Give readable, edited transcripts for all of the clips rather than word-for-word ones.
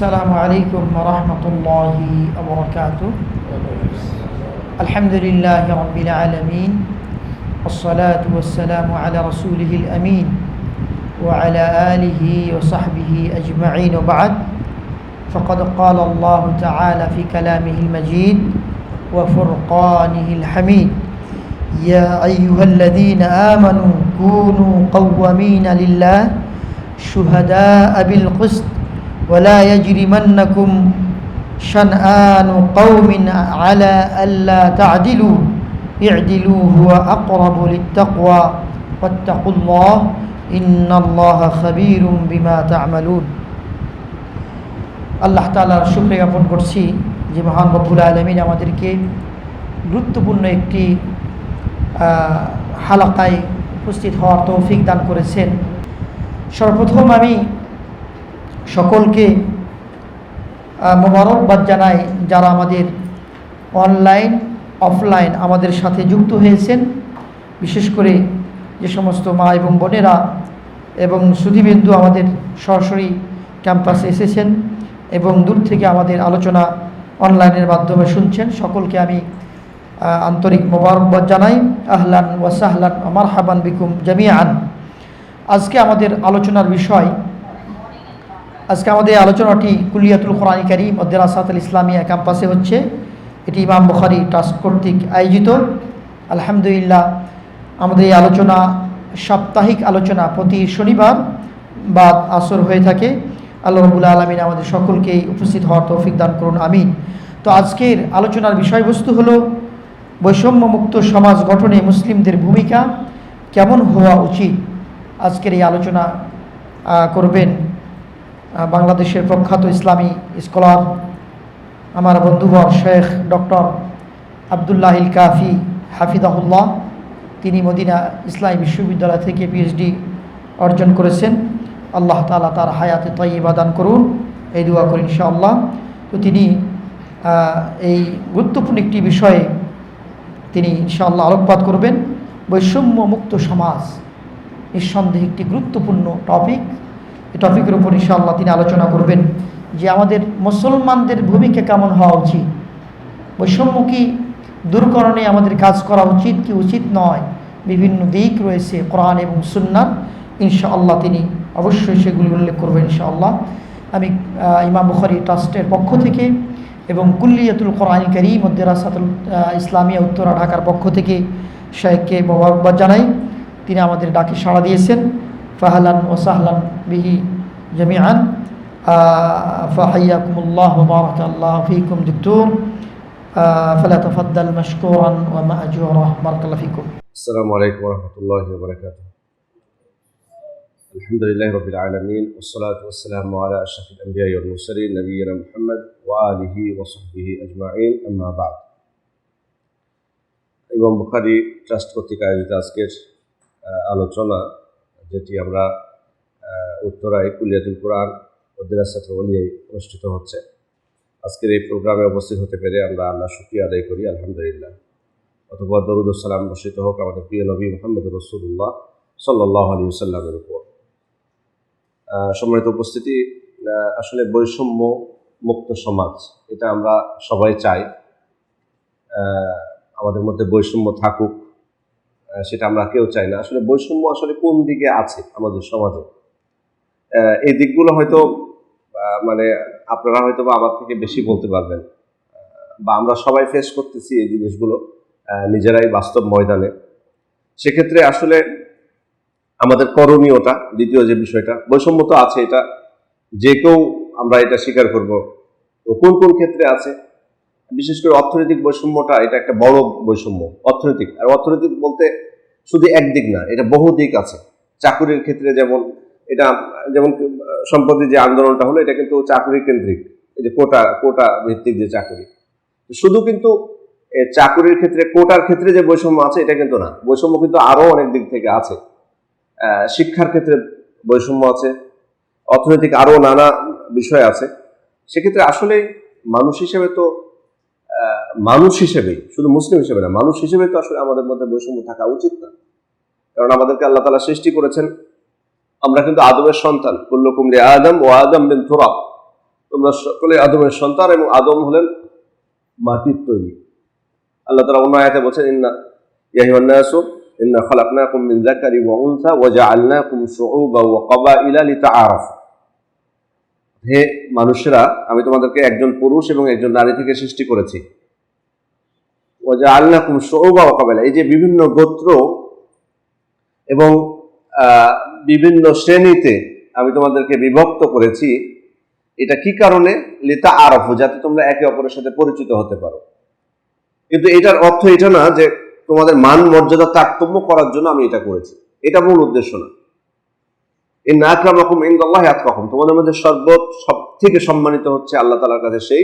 السلام عليكم ورحمة الله وبركاته. الحمد لله رب العالمين والصلاة والسلام على رسوله الأمين وعلى آله وصحبه أجمعين وبعد. فقد قال الله تعالى في كلامه المجيد وفرقانه الحميد: يا أيها الذين آمنوا كونوا قوامين لله شهداء بالقسط ولا يجرمنكم شنآن قوم على ألا تعدلوا اعدلوا هو أقرب للتقوى واتقوا الله إن الله خبير بما تعملون. আল্লাহ তাআলার শুকরিয়া জ্ঞাপন করছি যে মহান রব্বুল আলামিন আমাদেরকে গুরুত্বপূর্ণ একটি হালাকায় উপস্থিত হওয়ার তৌফিক দান করেছেন। সর্বপ্রথম আমি সকলকে মোবারকবাদ জানাই যারা আমাদের অনলাইন অফলাইন আমাদের সাথে যুক্ত হয়েছেন, বিশেষ করে যে সমস্ত মা এবং বোনেরা এবং সুধীবৃন্দু আমাদের সরাসরি ক্যাম্পাসে এসেছেন এবং দূর থেকে আমাদের আলোচনা অনলাইনের মাধ্যমে শুনছেন, সকলকে আমি আন্তরিক মোবারকবাদ জানাই। আহলান ওয়া সাহলান ওয়া মারহাবান বিকুম জামিআন। আজকে আমাদের আলোচনাটি কুলিয়াতুল কোরআন কারীম ও দারাসাতুল ইসলামিয়া ক্যাম্পাসে হচ্ছে। এটি ইমাম বুখারী ট্রাস্ট কর্তৃক আয়োজিত। আলহামদুলিল্লাহ, আমাদের এই আলোচনা সাপ্তাহিক আলোচনা প্রতি শনিবার বাদ আসর হয়ে থাকে। আল্লাহ রাব্বুল আলামিন আমাদের সকলকেই উপস্থিত হওয়ার তৌফিক দান করুন, আমিন। তো আজকের আলোচনার বিষয়বস্তু হলো বৈষম্যমুক্ত সমাজ গঠনে মুসলিমদের ভূমিকা কেমন হওয়া উচিত। আজকের এই আলোচনা করবেন বাংলাদেশের প্রখ্যাত ইসলামী স্কলার আমার বন্ধুবর শেখ ডক্টর আবদুল্লাহিল কাফি হাফিজাহুল্লাহ। তিনি মদিনা ইসলামী বিশ্ববিদ্যালয় থেকে পিএইচডি অর্জন করেছেন। আল্লাহ তাআলা তার হায়াতে তাইয়্যিবা দান করুন, এই দোয়া করি ইনশাআল্লাহ। তো তিনি এই গুরুত্বপূর্ণ একটি বিষয়ে তিনি ইনশাআল্লাহ আলোকপাত করবেন। বৈষম্যমুক্ত সমাজ নিঃসন্দেহে একটি গুরুত্বপূর্ণ টপিক। এই টপিকের উপর ইনশাআল্লাহ তিনি আলোচনা করবেন যে আমাদের মুসলমানদের ভূমিকা কেমন হওয়া উচিত, বৈষম্য কি দূরকরণে আমাদের কাজ করা উচিত কি উচিত নয়, বিভিন্ন দিক রয়েছে কোরআন এবং সুন্নাহ। ইনশাআল্লাহ তিনি অবশ্যই সেগুলি উল্লেখ করবেন ইনশাআল্লাহ। আমি ইমাম বুখারী ট্রাস্টের পক্ষ থেকে এবং কুল্লিয়াতুল কোরআন কারীম ও দারাসাতুল ইসলামিয়া উত্তরা ঢাকার পক্ষ থেকে শেখকে মোবারকবাদ জানাই। তিনি আমাদের ডাকে সাড়া দিয়েছেন। ফাহলান ও সাহলান বিহি জামিআন। ফাহাইয়াকুমুল্লাহ ওয়া বারাকাল্লাহু ফীকুম দক্তর। ফালা তাফাদ্দাল মাশকুরান ওয়া মা'জুরা। বারাকাল্লাহু ফীকুম। আসসালামু আলাইকুম ওয়া রাহমাতুল্লাহি ওয়া বারাকাতুহু। আলহামদুলিল্লাহি রাব্বিল আলামিন ওয়াসসালাতু ওয়াসসালামু আলা আশরাফিল আমবিয়াই ওয়াল মুরসালিন নবিয়িনা মুহাম্মদ ওয়া আলিহি ওয়া সাহবিহি আজমাইন, আম্মা বা'দ। ইমাম বুখারী ট্রাস্ট কর্তৃক আয়োজিত আজকের আলোচনা, যেটি আমরা উত্তরায় কুলিয়াতুল কোরআন ও দারাসাতুল উলিয়ায় অনুষ্ঠিত হচ্ছে, আজকের এই প্রোগ্রামে উপস্থিত হতে পেরে আমরা আল্লাহর শুকরিয়া আদায় করি, আলহামদুলিল্লাহ। অতঃপর দরুদ ও সালাম বর্ষিত হোক আমাদের প্রিয় নবী মুহাম্মদুর রাসূলুল্লাহ সাল্লাল্লাহু আলাইহি ওয়াসাল্লামের উপর। সম্মানিত উপস্থিতি, আসলে বৈষম্য মুক্ত সমাজ এটা আমরা সবাই চাই। আমাদের মধ্যে বৈষম্য থাকুক সেটা আমরা কেউ চাই না। আসলে বৈষম্য আসলে কোন দিকে আছে আমাদের সমাজে, এই দিকগুলো হয়তো মানে আপনারা হয়তো বা আমার থেকে বেশি বলতে পারবেন, বা আমরা সবাই ফেস করতেছি এই জিনিসগুলো নিজেরাই বাস্তব ময়দানে। সেক্ষেত্রে আসলে আমাদের করণীয়টা, দ্বিতীয় যে বিষয়টা, বৈষম্য তো আছে, এটা যে কেউ আমরা এটা স্বীকার করব। কোন কোন ক্ষেত্রে আছে, বিশেষ করে অর্থনৈতিক বৈষম্যটা, এটা একটা বড় বৈষম্য। অর্থনৈতিক, আর অর্থনৈতিক বলতে শুধু একদিক না, এটা বহু দিক আছে। চাকুরির ক্ষেত্রে যেমন সম্প্রতি যে আন্দোলনটা হলো, এটা কিন্তু চাকুরি কেন্দ্রিক, এই যে কোটা ভিত্তিক যে চাকুরি, শুধু কিন্তু চাকুরির ক্ষেত্রে কোটার ক্ষেত্রে যে বৈষম্য আছে এটা কিন্তু না, বৈষম্য কিন্তু আরো অনেক দিক থেকে আছে। শিক্ষার ক্ষেত্রে বৈষম্য আছে, অর্থনৈতিক আরো নানা বিষয় আছে। সেক্ষেত্রে আসলে মানুষ হিসেবে তো শুধু মুসলিম হিসেবে না, মানুষ হিসেবে তো আসলে আমাদের মধ্যে বৈষম্য থাকা উচিত না। কারণ আমাদেরকে আল্লাহ তাআলা সৃষ্টি করেছেন, আমরা কিন্তু আদমের সন্তান, কুল্লুকুম লিআদম ওয়া আদম বিন তুরাব। তোমরা সকলে আদমের সন্তান এবং আদম হলেন মাটির তৈরি। আল্লাহ তাআলা অন্য আয়াতে বলেছেন, ইন্না ইয়া আইয়ুহান নাসু ইন্না খালাকনাকুম মিন যাকারি ওয়া উনসা ওয়া জাআলনাকুম শুউবান ওয়া ক্বাবাইলা লিতাআরাফু। হে মানুষেরা, আমি তোমাদেরকে একজন পুরুষ এবং একজন নারী থেকে সৃষ্টি করেছি। ওয়া জাআলনাকুম শুউবান ওয়া ক্বাবাইলা, এই যে বিভিন্ন গোত্র এবং বিভিন্ন শ্রেণীতে আমি তোমাদেরকে বিভক্ত করেছি, এটা কি কারণে? লিতাআরাফু, যাতে তোমরা একে অপরের সাথে পরিচিত হতে পারো। কিন্তু এটার অর্থ এটা না যে তোমাদের মান মর্যাদা তারতম্য করার জন্য আমি এটা করেছি, এটা মূল উদ্দেশ্য না। ইন্না আকরামাকুম ইনদাল্লাহি আতকাকুম, তোমাদের মধ্যে সব থেকে সম্মানিত হচ্ছে আল্লাহ তাআলার কাছে সেই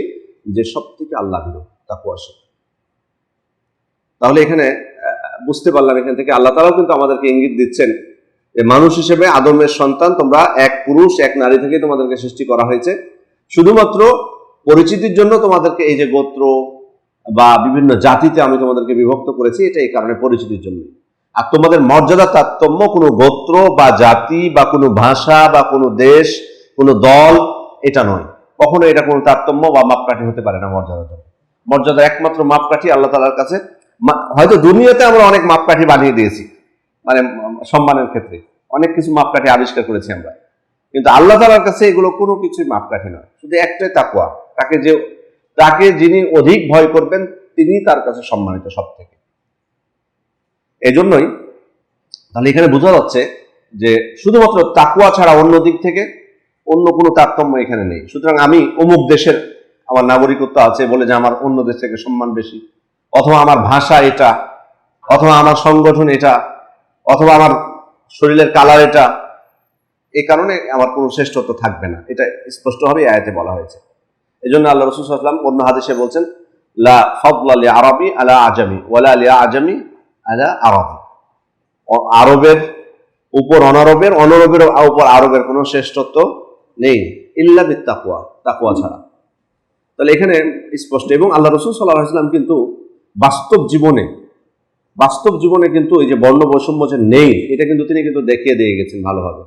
যে সব থেকে আল্লাহ ভীরু, তাকওয়াশীল। তাহলে এখানে বুঝতে পারলাম, এখান থেকে আল্লাহ তাআলা কিন্তু আমাদেরকে ইঙ্গিত দিচ্ছেন যে মানুষ হিসেবে আদমের সন্তান তোমরা এক পুরুষ এক নারী থেকে তোমাদেরকে সৃষ্টি করা হয়েছে। শুধুমাত্র পরিচিতির জন্য তোমাদেরকে এই যে গোত্র বা বিভিন্ন জাতিতে আমি তোমাদেরকে বিভক্ত করেছি, এটা এই কারণে পরিচিতির জন্য। আর তোমাদের মর্যাদা তারতম্য কোনো গোত্র বা জাতি বা কোনো ভাষা বা কোনো দেশ, কোনো দল, এটা নয়। কখনো এটা কোনো তারতম্য বা মাপকাঠি হতে পারে না মর্যাদার জন্য। মর্যাদা একমাত্র মাপকাঠি আল্লাহ তাআলার কাছে। হয়তো দুনিয়াতে আমরা অনেক মাপকাঠি বানিয়ে দিয়েছি, মানে সম্মানের ক্ষেত্রে অনেক কিছু মাপকাঠি আবিষ্কার করেছি আমরা, কিন্তু আল্লাহ তাআলার কাছে এগুলো কোনো কিছুই মাপকাঠি নয়। শুধু একটাই তাকওয়া, তাকে যিনি অধিক ভয় করবেন তিনি তার কাছে সম্মানিত সব থেকে। এই জন্যই তাহলে এখানে বোঝা যাচ্ছে যে শুধুমাত্র তাকওয়া ছাড়া অন্য দিক থেকে অন্য কোনো তারতম্য এখানে নেই। সুতরাং আমি অমুক দেশের আমার নাগরিকত্ব আছে বলে যে আমার অন্য দেশ থেকে সম্মান বেশি, অথবা আমার ভাষা এটা, অথবা আমার সংগঠন এটা, অথবা আমার শরীরের কালার এটা, এই কারণে আমার কোনো শ্রেষ্ঠত্ব থাকবে না, এটা স্পষ্টভাবে আয়াতে বলা হয়েছে। এই জন্য আল্লাহ রাসূল সাল্লাল্লাহু আলাইহি ওয়াসাল্লাম অন্য হাদিসে বলছেন, লা ফাদলা লি আরাবি আলা আজামি ওয়ালা লি আজামি আলা আরাবি। আরবের উপর অনারবের, অনারবের উপর আরবের কোনো শ্রেষ্ঠত্ব নেই, ইল্লা বিত তাকওয়া, তাকওয়া ছাড়া। তাহলে এখানে স্পষ্ট। এবং আল্লাহ রাসূল সাল্লাল্লাহু আলাইহি ওয়াসাল্লাম কিন্তু বাস্তব জীবনে কিন্তু এই যে বর্ণ বৈষম্য যে নেই, এটা কিন্তু তিনি কিন্তু দেখিয়ে দিয়ে গেছেন ভালোভাবে।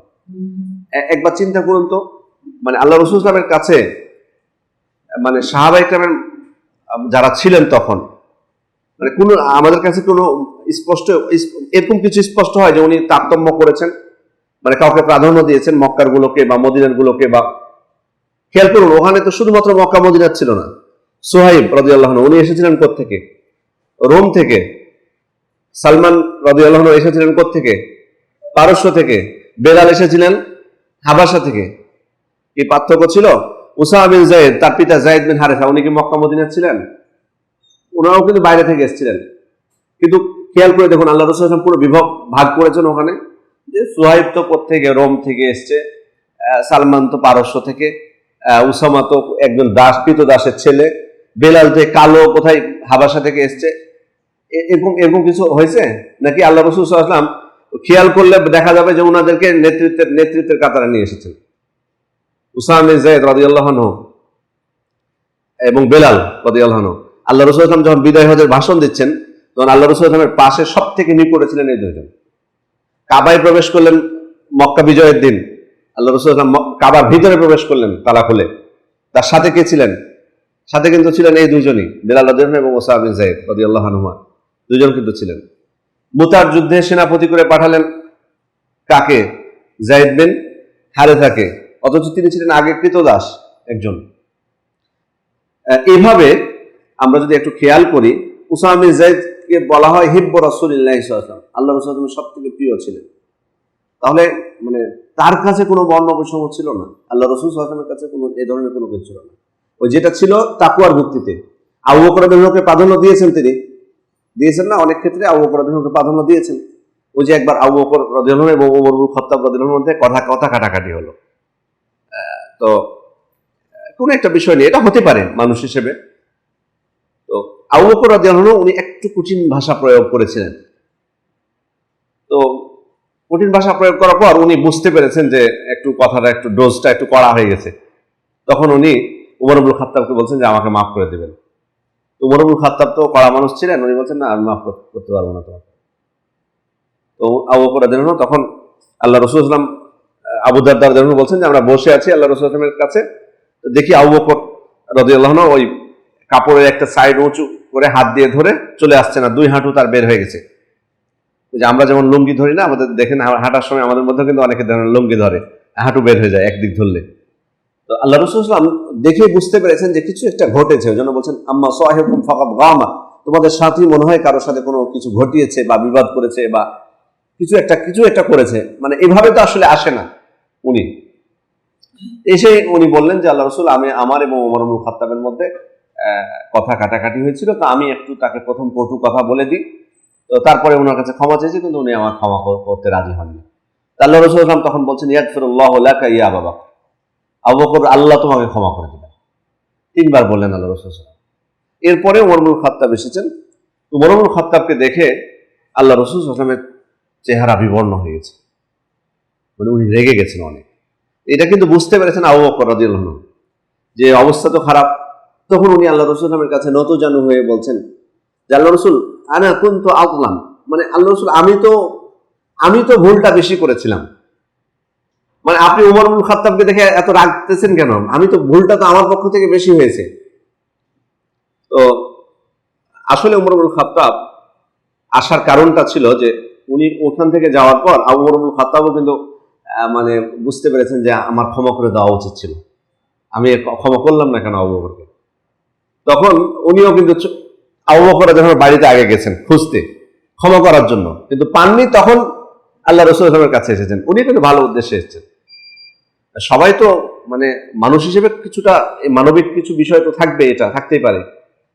একবার চিন্তা করুন তো, মানে আল্লাহ রাসূল সাল্লাল্লাহু আলাইহি ওয়াসাল্লামের কাছে মানে সাহাবায়ে কেরাম যারা ছিলেন তখন, মানে কোন আমাদের কাছে কোনো স্পষ্ট এরকম কিছু স্পষ্ট হয় যে উনি তারতম্য করেছেন, মানে কাউকে প্রাধান্য দিয়েছেন মক্কার গুলোকে বা মদিনার গুলোকে। বা খেয়াল করুন, ওখানে তো শুধুমাত্র মক্কা মদিনার ছিল না। সুহাইব রাদিয়াল্লাহু আনহু উনি এসেছিলেন কোত্থেকে? রোম থেকে। সালমান রাদিয়াল্লাহু আনহু এসেছিলেন কোত্থেকে? পারস্য থেকে। বেলাল এসেছিলেন হাবাসা থেকে। কি পার্থক্য ছিল? উসামা বিন যায়েদ, তার পিতা যায়েদ বিন হারেসা, উনি কি মক্কা মদিনার ছিলেন? ওনারাও কিন্তু বাইরে থেকে এসেছিলেন। কিন্তু খেয়াল করে দেখুন, আল্লাহ রাসূল সাল্লাল্লাহু আলাইহি ওয়াসাল্লাম পুরো ভাগ করেছেন ওখানে, যে সুহাইব তো কোত্থেকে? রোম থেকে এসছে, সালমান তো পারস্য থেকে, উসামা তো একজন কৃত দাসের ছেলে, বেলাল তো কালো কোথায় হাবাসা থেকে এসছে। এরকম কিছু হয়েছে নাকি? আল্লাহ রাসূল সাল্লাল্লাহু আলাইহি ওয়াসাল্লাম খেয়াল করলে দেখা যাবে যে ওনাদেরকে নেতৃত্বের কাতারে নিয়ে এসেছেন। উসামা বিন যায়েদ রাদিয়াল্লাহু আনহু এবং বেলাল রাদিয়াল্লাহু আনহু। আল্লাহ রাসূল সাল্লাল্লাহু আলাইহি ওয়াসাল্লাম যখন বিদায় হজের ভাষণ দিচ্ছেন, তখন আল্লাহ রাসূল সাল্লাল্লাহু আলাইহি ওয়াসাল্লামের পাশে সব থেকে নিকটে ছিলেন এই দুইজন। কাবায় প্রবেশ করলেন মক্কা বিজয়ের দিন, আল্লাহ রাসূল সাল্লাল্লাহু আলাইহি ওয়াসাল্লাম কাবার ভিতরে প্রবেশ করলেন তালা খুলে। তার সাথে কে ছিলেন? সাথে কিন্তু ছিলেন এই দুইজনই, বেলাল রাদিয়াল্লাহু আনহু এবং উসামা বিন যায়েদ রাদিয়াল্লাহু আনহু। দুইজন কিন্তু ছিলেন। মুতার যুদ্ধে সেনাপতি করে পাঠালেন কাকে? যায়েদ বিন হারেসাকে, অথচ তিনি ছিলেন আগে কৃতদাস একজন। এইভাবে আমরা যদি একটু খেয়াল করি, উসামা বিন যায়েদকে বলা হয় হিব্বু রাসূলিল্লাহি সাল্লাল্লাহু আলাইহি ওয়াসাল্লাম, আল্লাহ রাসূলের সবথেকে প্রিয় ছিলেন। তাহলে মানে তার কাছে কোনো বর্ণ বৈষম্য ছিল না, আল্লাহ রাসূল সাল্লাল্লাহু আলাইহি ওয়াসাল্লামের কাছে কোনো এই ধরনের কোনো কিছু ছিল না। ওই যেটা ছিল তাকওয়ার ভিত্তিতে। আবু বকর রাদিয়াল্লাহু আনহুকে প্রাধান্য দিয়েছেন, তিনি দিয়েছেন না অনেক ক্ষেত্রে আবু বকর রাদিয়াল্লাহু আনহুকে প্রাধান্য দিয়েছেন। ওই যে একবার আবু বকর রাদিয়াল্লাহু আনহু এবং ওমর ইবনে খাত্তাব রাদিয়াল্লাহু আনহুর মধ্যে কথা কাটাকাটি হলো। তো কোন একটা বিষয় নিয়ে, এটা হতে পারে মানুষ হিসেবে। তো আবু বকর রাদিয়াল্লাহু আনহু উনি একটু কঠিন ভাষা প্রয়োগ করেছিলেন। তো কঠিন ভাষা প্রয়োগ করার পর উনি বুঝতে পেরেছেন যে একটু কথাটা একটু ডোজটা একটু কড়া হয়ে গেছে। তখন উনি ওমর ইবনে খাত্তাবকে বলছেন যে আমাকে মাফ করে দেবেন। ওমর ইবনে খাত্তাব তো কড়া মানুষ ছিলেন, উনি বলছেন না, আমি মাফ করতে পারবো না তোমাকে। তো আবু বকর রাদিয়াল্লাহু আনহু তখন আল্লাহ রাসূল সাল্লাল্লাহু আলাইহি ওয়াসাল্লাম আবু দারদা রাদিয়াল্লাহু আনহু বলছেন যে আমরা বসে আছি আল্লাহ রাসূল সাল্লাল্লাহু আলাইহি ওয়াসাল্লামের কাছে, তো দেখি আবু বকর রাদিয়াল্লাহু আনহু ওই কাপড়ের একটা সাইড উঁচু করে হাত দিয়ে ধরে চলে আসছে না, 2 হাঁটু তার বের হয়ে গেছে। যে আমরা যেমন লুঙ্গি ধরি না, আমাদের দেখেন হাঁটার সময় আমাদের মধ্যে কিন্তু অনেকে লুঙ্গি ধরে, হাঁটু বের হয়ে যায় একদিক ধরলে। তো আল্লাহ রাসূল সাল্লাল্লাহু আলাইহি ওয়াসাল্লাম দেখে বুঝতে পেরেছেন যে কিছু একটা ঘটেছে, ওই জন্য বলছেন আম্মা সাহিবুকুম ফাকাদ গামা, তোমাদের সাথী মনে হয় কারোর সাথে কোনো কিছু ঘটিয়েছে বা বিবাদ করেছে বা কিছু একটা করেছে, মানে এভাবে তো আসলে আসে না। উনি এসে উনি বললেন যে আল্লাহ রাসূল, আমার এবং ওমর ইবনে খাত্তাবের মধ্যে কথা কাটাকাটি হয়েছিল, তো আমি একটু তাকে প্রথম কটু কথা বলে দিই, তো তারপরে ওনার কাছে ক্ষমা চেয়েছি, কিন্তু উনি আমার ক্ষমা করতে রাজি হননি। আল্লাহ রাসূল সাল্লাল্লাহু আলাইহি ওয়াসাল্লাম তখন বলছেন ইয়াগফিরুল্লাহু লাকা ইয়া আবু বকর, আবু বকর আল্লাহ তোমাকে ক্ষমা করে দিবেন, 3 বার বললেন আল্লাহ রাসূল সাল্লাল্লাহু আলাইহি ওয়াসাল্লাম। এরপরে ওমর ইবনে খাত্তাব এসেছেন। ওমর ইবনে খাত্তাবকে দেখে আল্লাহ রাসূল সাল্লাল্লাহু আলাইহি ওয়াসাল্লামের চেহারা বিবর্ণ হয়ে গেছে, মানে উনি রেগে গেছেন অনেক। এটা কিন্তু বুঝতে পেরেছেন আবু বকর রাদিয়াল্লাহু আনহু যে অবস্থা তো খারাপ। তখন উনি আল্লাহ রাসূল সাল্লাল্লাহু আলাইহি ওয়াসাল্লামের কাছে নতজানু হয়ে বলছেন যে আল্লাহ রাসূল আনা কুনতু আযলাম, মানে আল্লাহ রাসূল আমি তো ভুলটা বেশি করেছিলাম, মানে আপনি ওমর ইবনে খাত্তাবকে দেখে এত রাগতেছেন কেন? ভুলটা তো আমার পক্ষ থেকে বেশি হয়েছে। তো আসলে ওমর ইবনে খাত্তাব আসার কারণটা ছিল যে উনি ওখান থেকে যাওয়ার পর ওমর ইবনে খাত্তাবও কিন্তু মানে বুঝতে পেরেছেন যে আমার ক্ষমা করে দেওয়া উচিত ছিল, আমি ক্ষমা করলাম না কেন আবু বকরকে। তখন উনিও কিন্তু আবু বকর যখন বাড়িতে আগে গেছেন খুঁজতে ক্ষমা করার জন্য, কিন্তু পাননি, তখন আল্লাহ রাসূল সাল্লাল্লাহু আলাইহি ওয়াসাল্লামের কাছে এসেছেন। উনি কিন্তু ভালো উদ্দেশ্যে এসেছেন। সবাই তো মানে মানুষ হিসেবে কিছুটা মানবিক কিছু বিষয় তো থাকবে, এটা থাকতেই পারে,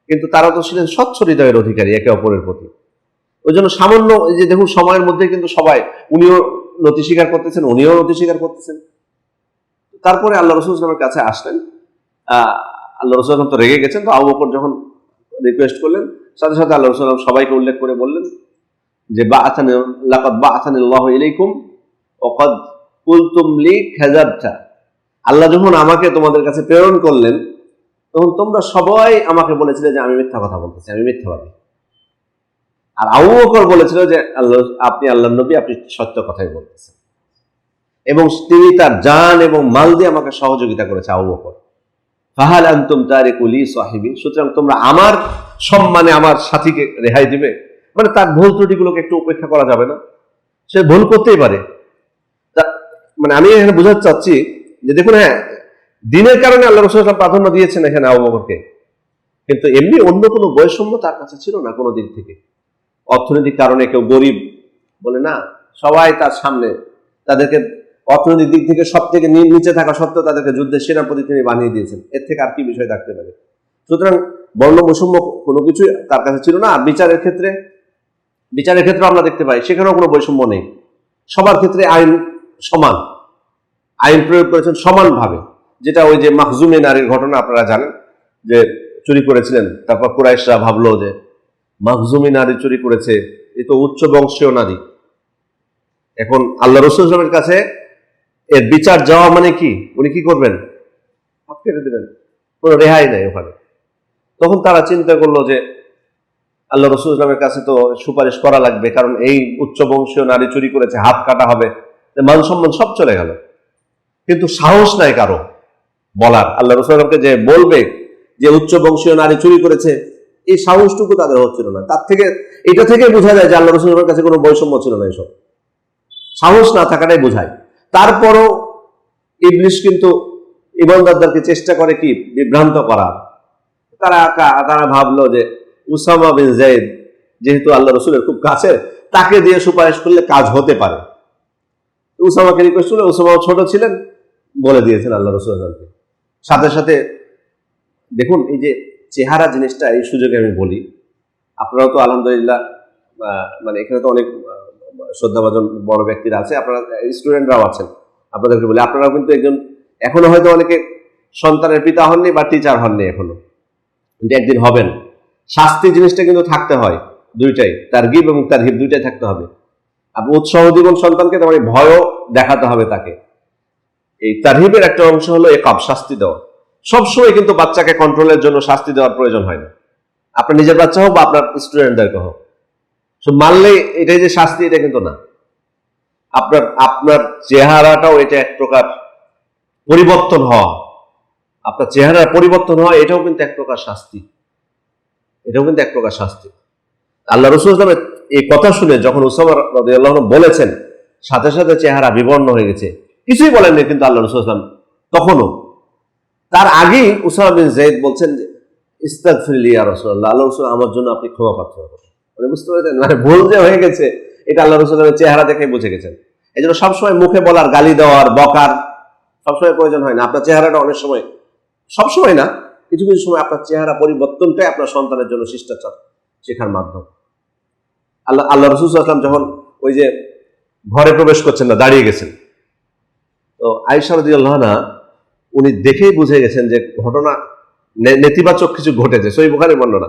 কিন্তু তারা তো ছিলেন স্বচ্ছ হৃদয়ের অধিকারী একে অপরের প্রতি। ওই জন্য সামান্য এই যে দেখুন সময়ের মধ্যে কিন্তু সবাই, উনিও নতি স্বীকার করতেছেন, উনিও নতি স্বীকার করতেছেন। তারপরে আল্লাহ রাসূল সাল্লাল্লাহু আলাইহি ওয়াসাল্লামের কাছে আসলেন। আল্লাহ রাসূল সাল্লাল্লাহু আলাইহি ওয়াসাল্লাম তো রেগে গেছেন। তো আবু বকর যখন রিকোয়েস্ট করলেন, সাথে সাথে আল্লাহ রাসূল সাল্লাল্লাহু আলাইহি ওয়াসাল্লাম সবাইকে উল্লেখ করে বললেন যে লাকাদ বাআসানিল্লাহু ইলাইকুম ওয়া কাদ কুলতুম লি কাযাবতা, আল্লাহ যখন আমাকে তোমাদের কাছে প্রেরণ করলেন তখন তোমরা সবাই আমাকে বলেছিলে যে আমি মিথ্যা কথা বলতেছি, আমি মিথ্যাবাদী। আর আবু বকর বলেছিল যে আপনি আল্লাহর নবী, আপনি সত্য কথাই বলতেছেন, এবং তিনি তার জান এবং মাল দিয়ে আমাকে সহযোগিতা করেছে আবু বকর। ফাহাল আনতুম তারিকু লি সাহিবি, সুতরাং তোমরা আমার সম্মানে আমার সাথীকে রেহাই দিবে? মানে তার ভুল ত্রুটিগুলোকে একটু উপেক্ষা করা যাবে না? সে ভুল করতেই পারে। মানে আমি এখানে বোঝাতে চাচ্ছি যে দেখুন, হ্যাঁ, দিনের কারণে আল্লাহ রাসূল সাল্লাল্লাহু আলাইহি ওয়াসাল্লাম প্রাধান্য দিয়েছেন এখানে আবু বকরকে, কিন্তু এমনি অন্য কোনো বৈষম্য তার কাছে ছিল না কোনো দিক থেকে। অর্থনৈতিক কারণে কেউ গরিব বলে না, সবাই তার সামনে, তাদেরকে অর্থনৈতিক দিক থেকে সব থেকে নিচে থাকা সত্ত্বেও তাদেরকে যুদ্ধের সেনাপতি তিনি বানিয়ে দিয়েছেন। এর থেকে আর কি বিষয় থাকতে পারে? সুতরাং বর্ণ বৈষম্য কোনো কিছু তার কাছে ছিল না। আর বিচারের ক্ষেত্রে আমরা দেখতে পাই সেখানেও কোনো বৈষম্য নেই, সবার ক্ষেত্রে আইন সমান, আইন প্রয়োগ করেছেন সমানভাবে। যেটা ওই যে মাখজুমে নারীর ঘটনা আপনারা জানেন, যে চুরি করেছিলেন, তারপর কুরাইশরা ভাবলো যে মাখজুমি নারী চুরি করেছে, এ তো উচ্চ বংশীয় নারী। এখন আল্লাহ রাসূল সাল্লাল্লাহু আলাইহি ওয়াসাল্লামের কাছে এর বিচার যাওয়া মানে কি? উনি কি করবেন? হাত কেটে দেবেন, কোনো রেহাই নাই ওখানে। তখন তারা চিন্তা করলো যে আল্লাহ রাসূল সাল্লাল্লাহু আলাইহি ওয়াসাল্লামের কাছে তো সুপারিশ করা লাগবে, কারণ এই উচ্চ বংশীয় নারী চুরি করেছে, হাত কাটা হবে, মান সম্মান সব চলে গেল। কিন্তু সাহস নাই কারো বলার, আল্লাহ রাসূল সাল্লাল্লাহু আলাইহি ওয়াসাল্লামকে যে বলবে যে উচ্চ বংশীয় নারী চুরি করেছে, এই সাহসটুকু তাদের হচ্ছিল না। এটা থেকে বোঝা যায় যে আল্লাহ রাসূল সাল্লাল্লাহু আলাইহি ওয়াসাল্লামের কাছে কোনো বৈষম্য ছিল না, এসব সাহস না থাকাটাই বোঝায়। তারপরও ইবলিশ কিন্তু ইমানদারদেরকে চেষ্টা করে কি বিভ্রান্ত করার। তারা ভাবলো যে উসামা বিন যায়েদ যেহেতু আল্লাহ রাসূলের খুব কাছে, তাকে দিয়ে সুপারিশ করলে কাজ হতে পারে। উসামাকে রিকোয়েস্ট করলে, উসামাও ছোট ছিলেন, বলে দিয়েছেন আল্লাহ রাসূল সাল্লাল্লাহু আলাইহি ওয়াসাল্লাম। সাথে সাথে দেখুন, এই যে চেহারা জিনিসটা, এই সুযোগে আমি বলি, আপনারাও তো আলহামদুলিল্লাহ মানে এখানে তো অনেক শ্রদ্ধাভাজন বড় ব্যক্তিরা আছে, আপনারা স্টুডেন্টরাও আছেন, আপনাদেরকে বলি, আপনারাও কিন্তু এখনো হয়তো অনেকে সন্তানের পিতা হননি বা টিচার হননি এখনো, কিন্তু একদিন হবেন। শাস্তি জিনিসটা কিন্তু থাকতে হয়, দুইটাই, তারগিব এবং তারহিব দুইটাই থাকতে হবে। আপনি উৎসাহ দিবেন সন্তানকে, তারপরে ভয়ও দেখাতে হবে তাকে। এই তারহিবের একটা অংশ হলো ইকাব, শাস্তি দেওয়া। সবসময় কিন্তু বাচ্চাকে কন্ট্রোলের জন্য শাস্তি দেওয়ার প্রয়োজন হয় না, আপনার নিজের বাচ্চা হোক বা আপনার স্টুডেন্টদেরকে হোক। মানলে এটাই যে শাস্তি, এটা কিন্তু না। আপনার চেহারাটাও এটা এক প্রকার পরিবর্তন হওয়া, আপনার চেহারার পরিবর্তন হয়, এটাও কিন্তু এক প্রকার শাস্তি, এটাও কিন্তু এক প্রকার শাস্তি। আল্লাহ রাসূল সাল্লাল্লাহু আলাইহি ওয়াসাল্লাম এই কথা শুনে যখন উসামা রাদিয়াল্লাহু আনহু বলেছেন, সাথে সাথে চেহারা বিবর্ণ হয়ে গেছে, কিছুই বলেননি কিন্তু আল্লাহ রাসূল সাল্লাল্লাহু আলাইহি ওয়াসাল্লাম তখনও। তার আগেই উসামা বিন যায়েদ বলছেন যে ইস্তাগফিরলি ইয়া রাসূলুল্লাহ, আল্লাহ রাসূল আমার জন্য আপনি ক্ষমা প্রার্থনা করুন। মানে বুঝতে পেরেছেন, মানে ভুল যে হয়ে গেছে এটা আল্লাহ রাসূলের চেহারা দেখে বুঝে গেছেন। এই জন্য সবসময় মুখে বলার, গালি দেওয়ার, বকার সবসময় প্রয়োজন হয় না। আপনার চেহারাটা অনেক সময়, সবসময় না, কিছু কিছু সময় আপনার চেহারা পরিবর্তনটাই আপনার সন্তানের জন্য শিষ্টাচার শেখার মাধ্যম। আল্লাহ রাসূল সাল্লাল্লাহু আলাইহি ওয়াসাল্লাম যখন ওই যে ঘরে প্রবেশ করছেন না, দাঁড়িয়ে গেছেন, তো আয়েশা রাদিয়াল্লাহু আনহা উনি দেখেই বুঝে গেছেন যে ঘটনা নেতিবাচক কিছু ঘটেছে, সহিহ বুখারীর বর্ণনা।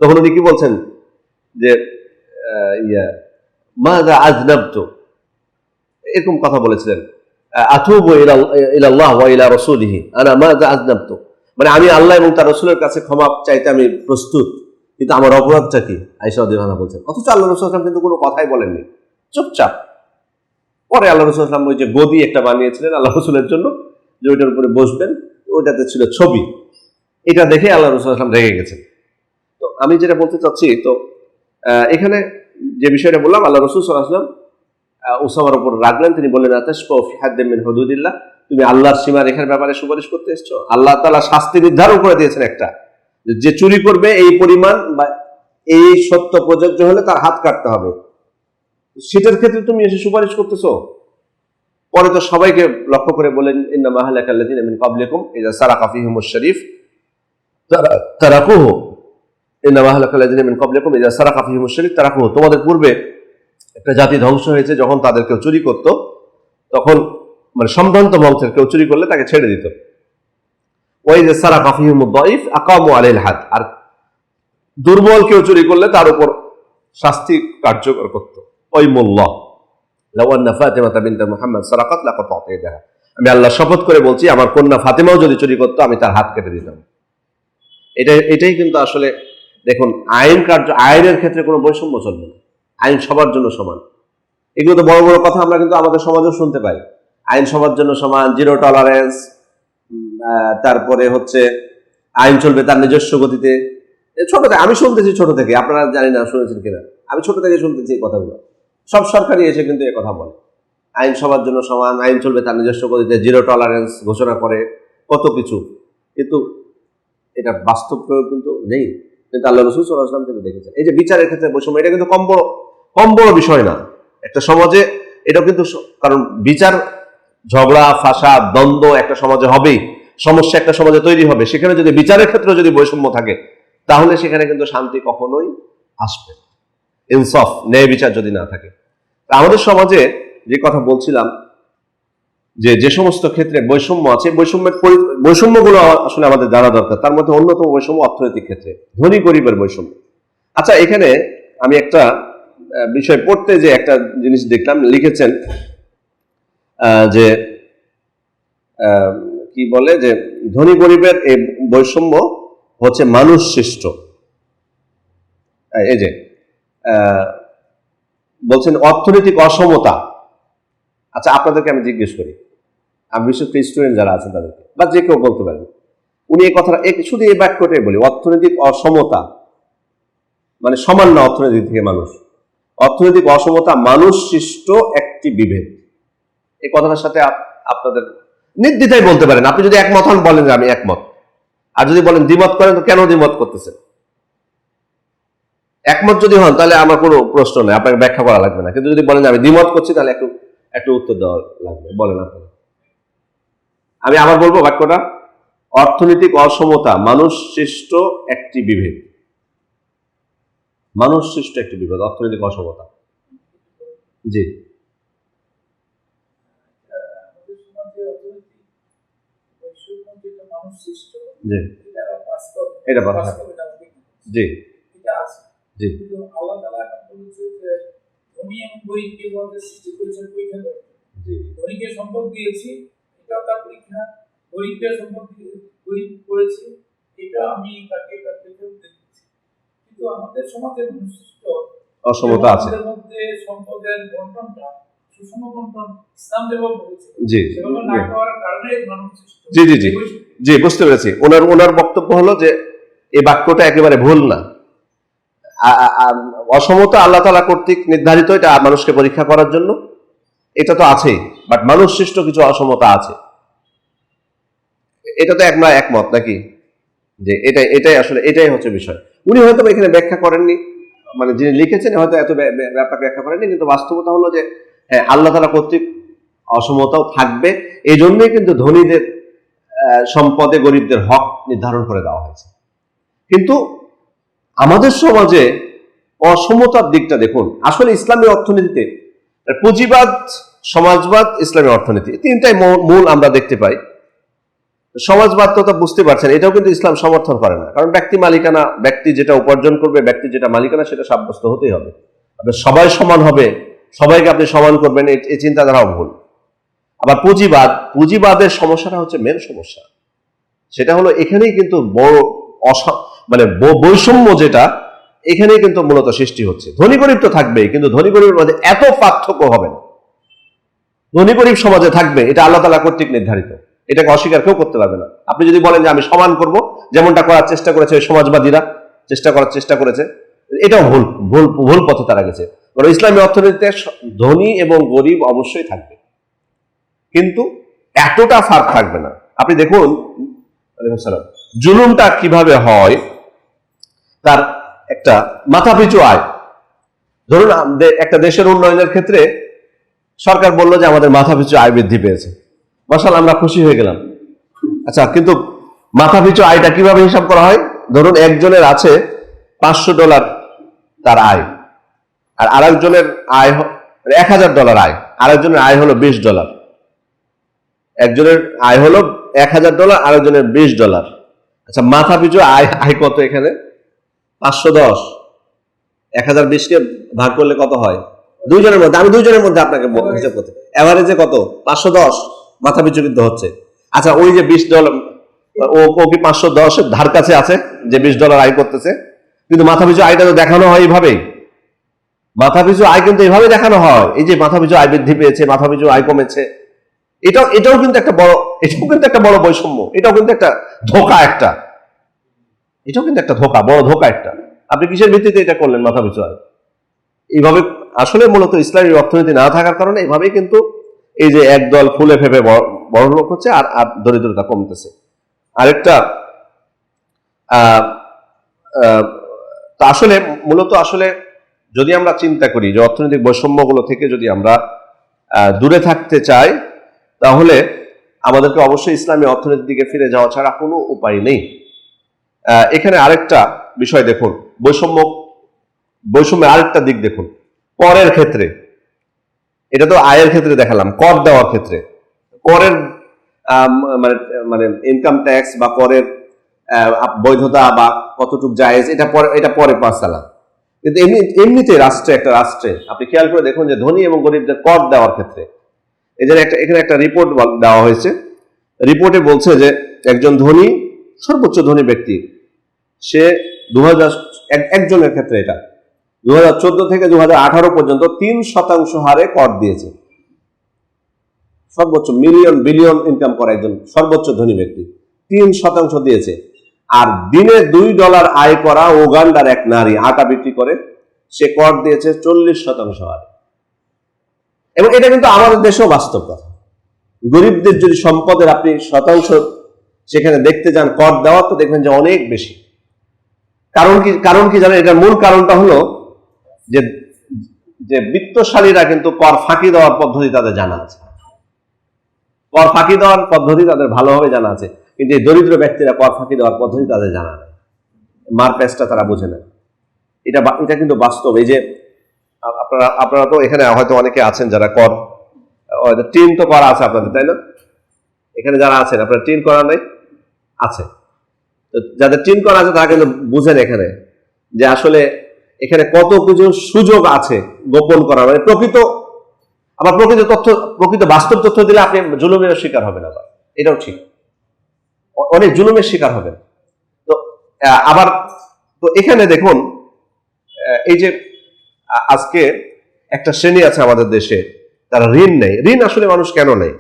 তখন উনি কি বলছেন যে মাযা আযনাবতু, এরকম কথা বলেছিলেন, আতুবু ইলাল্লাহ ওয়া ইলা রাসূলিহি আনা মাযা আযনাবতু, মানে আমি আল্লাহ এবং তার রাসূলের কাছে ক্ষমা চাইতে আমি প্রস্তুত, কিন্তু আমার অপরাধটা কি? আয়েশা রাদিয়াল্লাহু আনহা বলছেন। অথচ আল্লাহ রাসূল সাল্লাল্লাহু আলাইহি ওয়াসাল্লাম কিন্তু কোনো কথাই বলেননি, চুপচাপ। পরে আল্লাহ রাসূল সাল্লাল্লাহু আলাইহি ওয়াসাল্লাম ওই যে গদি একটা বানিয়েছিলেন আল্লাহ রাসূলের জন্য, যে ওইটার উপরে বসবেন, ওইটাতে ছিল ছবি, এটা দেখে আল্লাহ রাসূল সাল্লাল্লাহু আলাইহি ওয়াসাল্লাম রেগে গেছেন। তো আমি যেটা বলতে চাচ্ছি, তো এখানে যে বিষয়টা বললাম, আল্লাহ রাসূল সাল্লাল্লাহু আলাইহি ওয়াসাল্লাম উসামার উপর রাখলেন, তিনি বললেন আতাশফাউ ফি হাদ্দিন মিন হুদুদিল্লাহ, তুমি আল্লাহর সীমা রেখার ব্যাপারে সুপারিশ করতে এসছো? আল্লাহ তাআলা শাস্তি নির্ধারণ করে দিয়েছেন একটা, যে চুরি করবে এই পরিমাণ বা এই সত্য প্রযোজ্য হলে তার হাত কাটতে হবে, সেটার ক্ষেত্রে তুমি এসে সুপারিশ করতেছো? পরে তো সবাইকে লক্ষ্য করে বলেন ইন্নামা আহলাকাল্লাযিনা মিন ক্বাবলিকুম ইযা সারাকা ফীহিমুশ শরীফ তারাকুহু, ইন্নামা আহলাকাল্লাযিনা মিন ক্বাবলিকুম ইযা সারাকা ফীহিমুশ শরীফ তারাকুহু, তোমাদের পূর্বে একটা জাতি ধ্বংস হয়েছে, যখন তাদের কেউ চুরি করত তখন, মানে সম্ভ্রান্ত বংশের কেউ চুরি করলে তাকে ছেড়ে দিত। ওই যে সারাকা ফীহিমুদ দাঈফ আকামু আলাইহিল হাদ, আর দুর্বল কেউ চুরি করলে তার উপর শাস্তি কার্যকর করত। ওয়াইমুল্লাহ লাউ আন্না ফাতিমাতা বিনত মুহাম্মদ সারাকাত লাকাতা'তু ইয়াদাহা, আমি আল্লাহ শপথ করে বলছি, আমার কন্যা ফাতিমাও যদি চুরি করতো আমি তার হাত কেটে দিতাম। এটাই কিন্তু আসলে দেখুন, আইনের ক্ষেত্রে কোনো বৈষম্য চলবে না, আইন সবার জন্য সমান। এগুলো তো বড় বড় কথা আমরা কিন্তু আমাদের সমাজেও শুনতে পাই, আইন সবার জন্য সমান, জিরো টলারেন্স, তারপরে হচ্ছে আইন চলবে তার নিজস্ব গতিতে। ছোট থেকে আমি শুনতেছি, ছোট থেকে, আপনারা জানি না শুনেছেন কিনা, আমি ছোট থেকে শুনতেছি এই কথাগুলো। সব সরকারই এসে কিন্তু এই কথা বলে, আইন সবার জন্য সমান, আইন চলবে তার নিজস্ব গতিতে, জিরো টলারেন্স ঘোষণা করে, কত কিছু, কিন্তু এটা বাস্তব প্রয়োগ কিন্তু নেই। কিন্তু আল্লাহ রাসূল সাল্লাল্লাহু আলাইহি ওয়াসাল্লাম কিন্তু দেখেছেন এই যে বিচারের ক্ষেত্রে বৈষম্য, এটা কিন্তু কম বড় বিষয় না একটা সমাজে। এটা কিন্তু, কারণ বিচার, ঝগড়া ফাসাদ দ্বন্দ্ব একটা সমাজে হবেই, সমস্যা একটা সমাজে তৈরি হবে, সেখানে যদি বিচারের ক্ষেত্রে যদি বৈষম্য থাকে তাহলে সেখানে কিন্তু শান্তি কখনোই আসবে, ইনসাফ ন্যায় বিচার যদি না থাকে। আমাদের সমাজে যে কথা বলছিলাম, যে সমস্ত ক্ষেত্রে বৈষম্য আছে, বৈষম্যগুলো আসলে আমাদের জানা দরকার। তার মধ্যে অন্যতম বৈষম্য অর্থনৈতিক ক্ষেত্রে, ধনী গরিবের বৈষম্য। আচ্ছা, এখানে আমি একটা বিষয় পড়তে যে একটা জিনিস দেখলাম, লিখেছেন যে কি বলে, যে ধনী গরিবের এই বৈষম্য হচ্ছে মানুষ সৃষ্ট। এই যে বলছেন অর্থনৈতিক অসমতা। আচ্ছা, আপনাদেরকে আমি জিজ্ঞেস করি, আমি বিশেষ করে স্টুডেন্ট যারা আছেন তাদেরকে, বা যে কেউ বলতে পারেন, উনি এই কথাটা শুধু এই বাক্যটাই বলি, অর্থনৈতিক অসমতা মানে সমান না অর্থনৈতিক থেকে মানুষ, অর্থনৈতিক অসমতা মানুষ সৃষ্ট একটি বিভেদ। এই কথাটার সাথে আপনাদের নির্দ্বিধায় বলতে পারেন, আপনি যদি একমত হন বলেন যে আমি একমত, আর যদি বলেন দ্বিমত করেন তো কেন দ্বিমত করতেছেন। একমত যদি হন তাহলে আমার কোনো প্রশ্ন নেই, আপনাকে ব্যাখ্যা করা লাগবে না, কিন্তু যদি বলেন যে আমি দ্বিমত করছি তাহলে একটু উত্তর দেওয়া লাগবে। বলেন আপনি। আমি আবার বলবো বাক্যটা, অর্থনৈতিক অসমতা মানুষ সৃষ্ট একটি বিভেদ, মানুষ সৃষ্ট একটি বিভেদ, অর্থনৈতিক অসমতা। জি, জি, এটা জি, জি, আল্লাহ তাআলা বলেছে যে ধনী এবং গরিবকে বলতে সৃষ্টি করেছেন পরীক্ষা করতে। ধনীকে সম্পদ দিয়েছি, এটা তার পরীক্ষা। গরিবকে সম্পদ গরিব করেছি, এটা আমি তাকে দিচ্ছি। কিন্তু আমাদের সমাজে সৃষ্ট অসমতা আছে, আমাদের মধ্যে সম্পদের বন্টনটা সুষম বন্টন ইসলাম যেভাবে বলেছে, জি, সেভাবে না করার কারণে মানুষ সৃষ্ট। জি, জি, জি, জি, বুঝতে পেরেছি। ওনার বক্তব্য হলো যে এই বাক্যটা একেবারে ভুল না। অসমতা আল্লাহ তাআলা কর্তৃক নির্ধারিত, এটা মানুষকে পরীক্ষা করার জন্য, এটা তো আছেই, বাট মানুষ সৃষ্ট কিছু অসমতা আছে, এটা তো আমরা একমত নাকি? যে এটাই আসলে এটাই হচ্ছে বিষয়। উনি হয়তো এখানে ব্যাখ্যা করেননি, মানে যিনি লিখেছেন হয়তো এত ব্যাপার ব্যাখ্যা করেননি, কিন্তু বাস্তবতা হলো যে হ্যাঁ, আল্লাহ তাআলা কর্তৃক অসমতাও থাকবে, এই জন্যই কিন্তু ধনীদের সম্পদে গরিবদের হক নির্ধারণ করে দেওয়া হয়েছে। কিন্তু আমাদের সমাজে অসমতার দিকটা দেখুন। আসলে ইসলামী অর্থনীতিতে পুঁজিবাদ, সমাজবাদ, ইসলামী অর্থনীতি, তিনটাই মূল আমরা দেখতে পাই। সমাজবাদ তো বুঝতে পারছেন, এটাও কিন্তু ইসলাম সমর্থন করে না, কারণ ব্যক্তি মালিকানা, ব্যক্তি যেটা উপার্জন করবে, ব্যক্তি যেটা মালিকানা, সেটা সাব্যস্ত হতেই হবে। আপনার সবাই সমান হবে, সবাইকে আপনি সমান করবেন, এই চিন্তাধারাও ভুল। আবার পুঁজিবাদের সমস্যাটা হচ্ছে মেন সমস্যা, সেটা হলো এখানেই কিন্তু বড় মানে বৈষম্য, যেটা এখানেই কিন্তু মূলত সৃষ্টি হচ্ছে। ধনী গরিব তো থাকবেই, কিন্তু ধনী গরিবের মধ্যে এত পার্থক্য হবে না। ধনী গরিব সমাজে থাকবে, এটা আল্লাহ তাআলা কর্তৃক নির্ধারিত, এটাকে অস্বীকার কেউ করতে পারবে না। আপনি যদি বলেন যে আমি সমান করব, যেমনটা করার চেষ্টা করেছে সমাজবাদীরা, চেষ্টা করেছে, এটাও ভুল পথে তারা গেছে। ইসলামী অর্থনীতিতে ধনী এবং গরিব অবশ্যই থাকবে, কিন্তু এতটা ফারাক থাকবে না। আপনি দেখুন জুলুমটা কিভাবে হয়, তার একটা মাথাপিছু আয়। ধরুন একটা দেশের উন্নয়নের ক্ষেত্রে সরকার বলল যে আমাদের মাথাপিছু আয় বৃদ্ধি পেয়েছে, মাশাআল্লাহ, আমরা খুশি হয়ে গেলাম। আচ্ছা, কিন্তু মাথাপিছু আয়টা কিভাবে হিসাব করা হয়? ধরুন একজনের আছে $500 তার আয়, আর আরেকজনের আয় $1000 আয়, আরেকজনের আয় হলো $20। একজনের আয় হলো $1000, আরেকজনের $20। আচ্ছা, মাথাপিছু আয় কত এখানে? 510। 1020 কে ভাগ করলে কত হয়? দুইজনের মধ্যে, আমি দুইজনের মধ্যে আপনাকে হিসাব করতে, এভারেজে কত? 510 মাথাপিছু কিন্তু হচ্ছে। আচ্ছা, ওই যে $20, ও কি 510 ধার কাছে আছে যে $20 আয় করতেছে? কিন্তু মাথাপিছু আয়টা তো দেখানো হয় এইভাবেই। মাথাপিছু আয় কিন্তু এইভাবে দেখানো হয়, এই যে মাথাপিছু আয় বৃদ্ধি পেয়েছে, মাথাপিছু আয় কমেছে। এটাও কিন্তু একটা বড় বৈষম্য, এটাও কিন্তু একটা ধোঁকা, বড় ধোঁকা একটা। আপনি কিসের ভিত্তিতে এটা করলেন মাথাপিছু আয়? এইভাবে আসলে মূলত ইসলামী অর্থনীতি না থাকার কারণে এইভাবেই কিন্তু এই যে একদল ফুলে ফেপে বড় লোক হচ্ছে, আর দরিদ্রতা কমতেছে। আরেকটা আসলে মূলত আসলে যদি আমরা চিন্তা করি যে অর্থনৈতিক বৈষম্যগুলো থেকে যদি আমরা দূরে থাকতে চাই, তাহলে আমাদেরকে অবশ্যই ইসলামী অর্থনীতির দিকে ফিরে যাওয়া ছাড়া কোনো উপায় নেই। এখানে আরেকটা বিষয় দেখুন, বৈষম্যের আরেকটা দিক দেখুন। করের ক্ষেত্রে, এটা তো আয়ের ক্ষেত্রে দেখালাম, কর দেওয়ার ক্ষেত্রে করের মানে ইনকাম ট্যাক্স বা করের বৈধতা বা কতটুকু জায়েজ, এটা পরে পাসালা। কিন্তু এমনিতে একটা রাষ্ট্রে আপনি খেয়াল করে দেখুন যে ধনী এবং গরিবদের কর দেওয়ার ক্ষেত্রে এখানে একটা রিপোর্ট দেওয়া হয়েছে। রিপোর্টে বলছে যে একজন সর্বোচ্চ ধনী ব্যক্তি, সে একজনের ক্ষেত্রে এটা 2014 থেকে 2018 পর্যন্ত 3% হারে কর দিয়েছে। সর্বোচ্চ বিলিয়ন ইনকাম করে একজন সর্বোচ্চ ধনী ব্যক্তি 3% দিয়েছে। আর দিনে $2 আয় করা উগান্ডার এক নারী আটা বিক্রি করে, সে কর দিয়েছে 40% হারে। এবং এটা কিন্তু আমাদের দেশেও বাস্তব কথা। গরিবদের যদি সম্পদের আপনি শতাংশ সেখানে দেখতে যান, কর দেওয়া, তো দেখবেন যে অনেক বেশি। কারণ কি জানেন? এটার মূল কারণটা হলো যে বিত্তশালীরা কিন্তু কর ফাঁকি দেওয়ার পদ্ধতি তাদের জানা আছে, কর ফাঁকি দেওয়ার পদ্ধতি তাদের ভালোভাবে জানা আছে, কিন্তু এই দরিদ্র ব্যক্তিরা কর ফাঁকি দেওয়ার পদ্ধতি তাদের জানা নেই, মার প্যাচটা তারা বোঝে না। এটা কিন্তু বাস্তব। এই যে আপনারা তো এখানে হয়তো অনেকে আছেন যারা কর, টিন তো করা আছে আপনাদের, তাই না? এখানে যারা আছেন আপনারা টিন করা নাই আছে, যাদের টিন করা আছে তারা কিন্তু বুঝেন এখানে যে আসলে এখানে কত কিছু সুযোগ আছে গোপন করা, মানে প্রকৃত বাস্তব তথ্য দিলে আপনি জুলুমের শিকার হবেন। আবার এটাও ঠিক, অনেক জুলুমের শিকার হবেন। তো আবার তো এখানে দেখুন, এই যে আজকে একটা শ্রেণী আছে আমাদের দেশে, তারা ঋণ নেই। ঋণ আসলে মানুষ কেন নেই?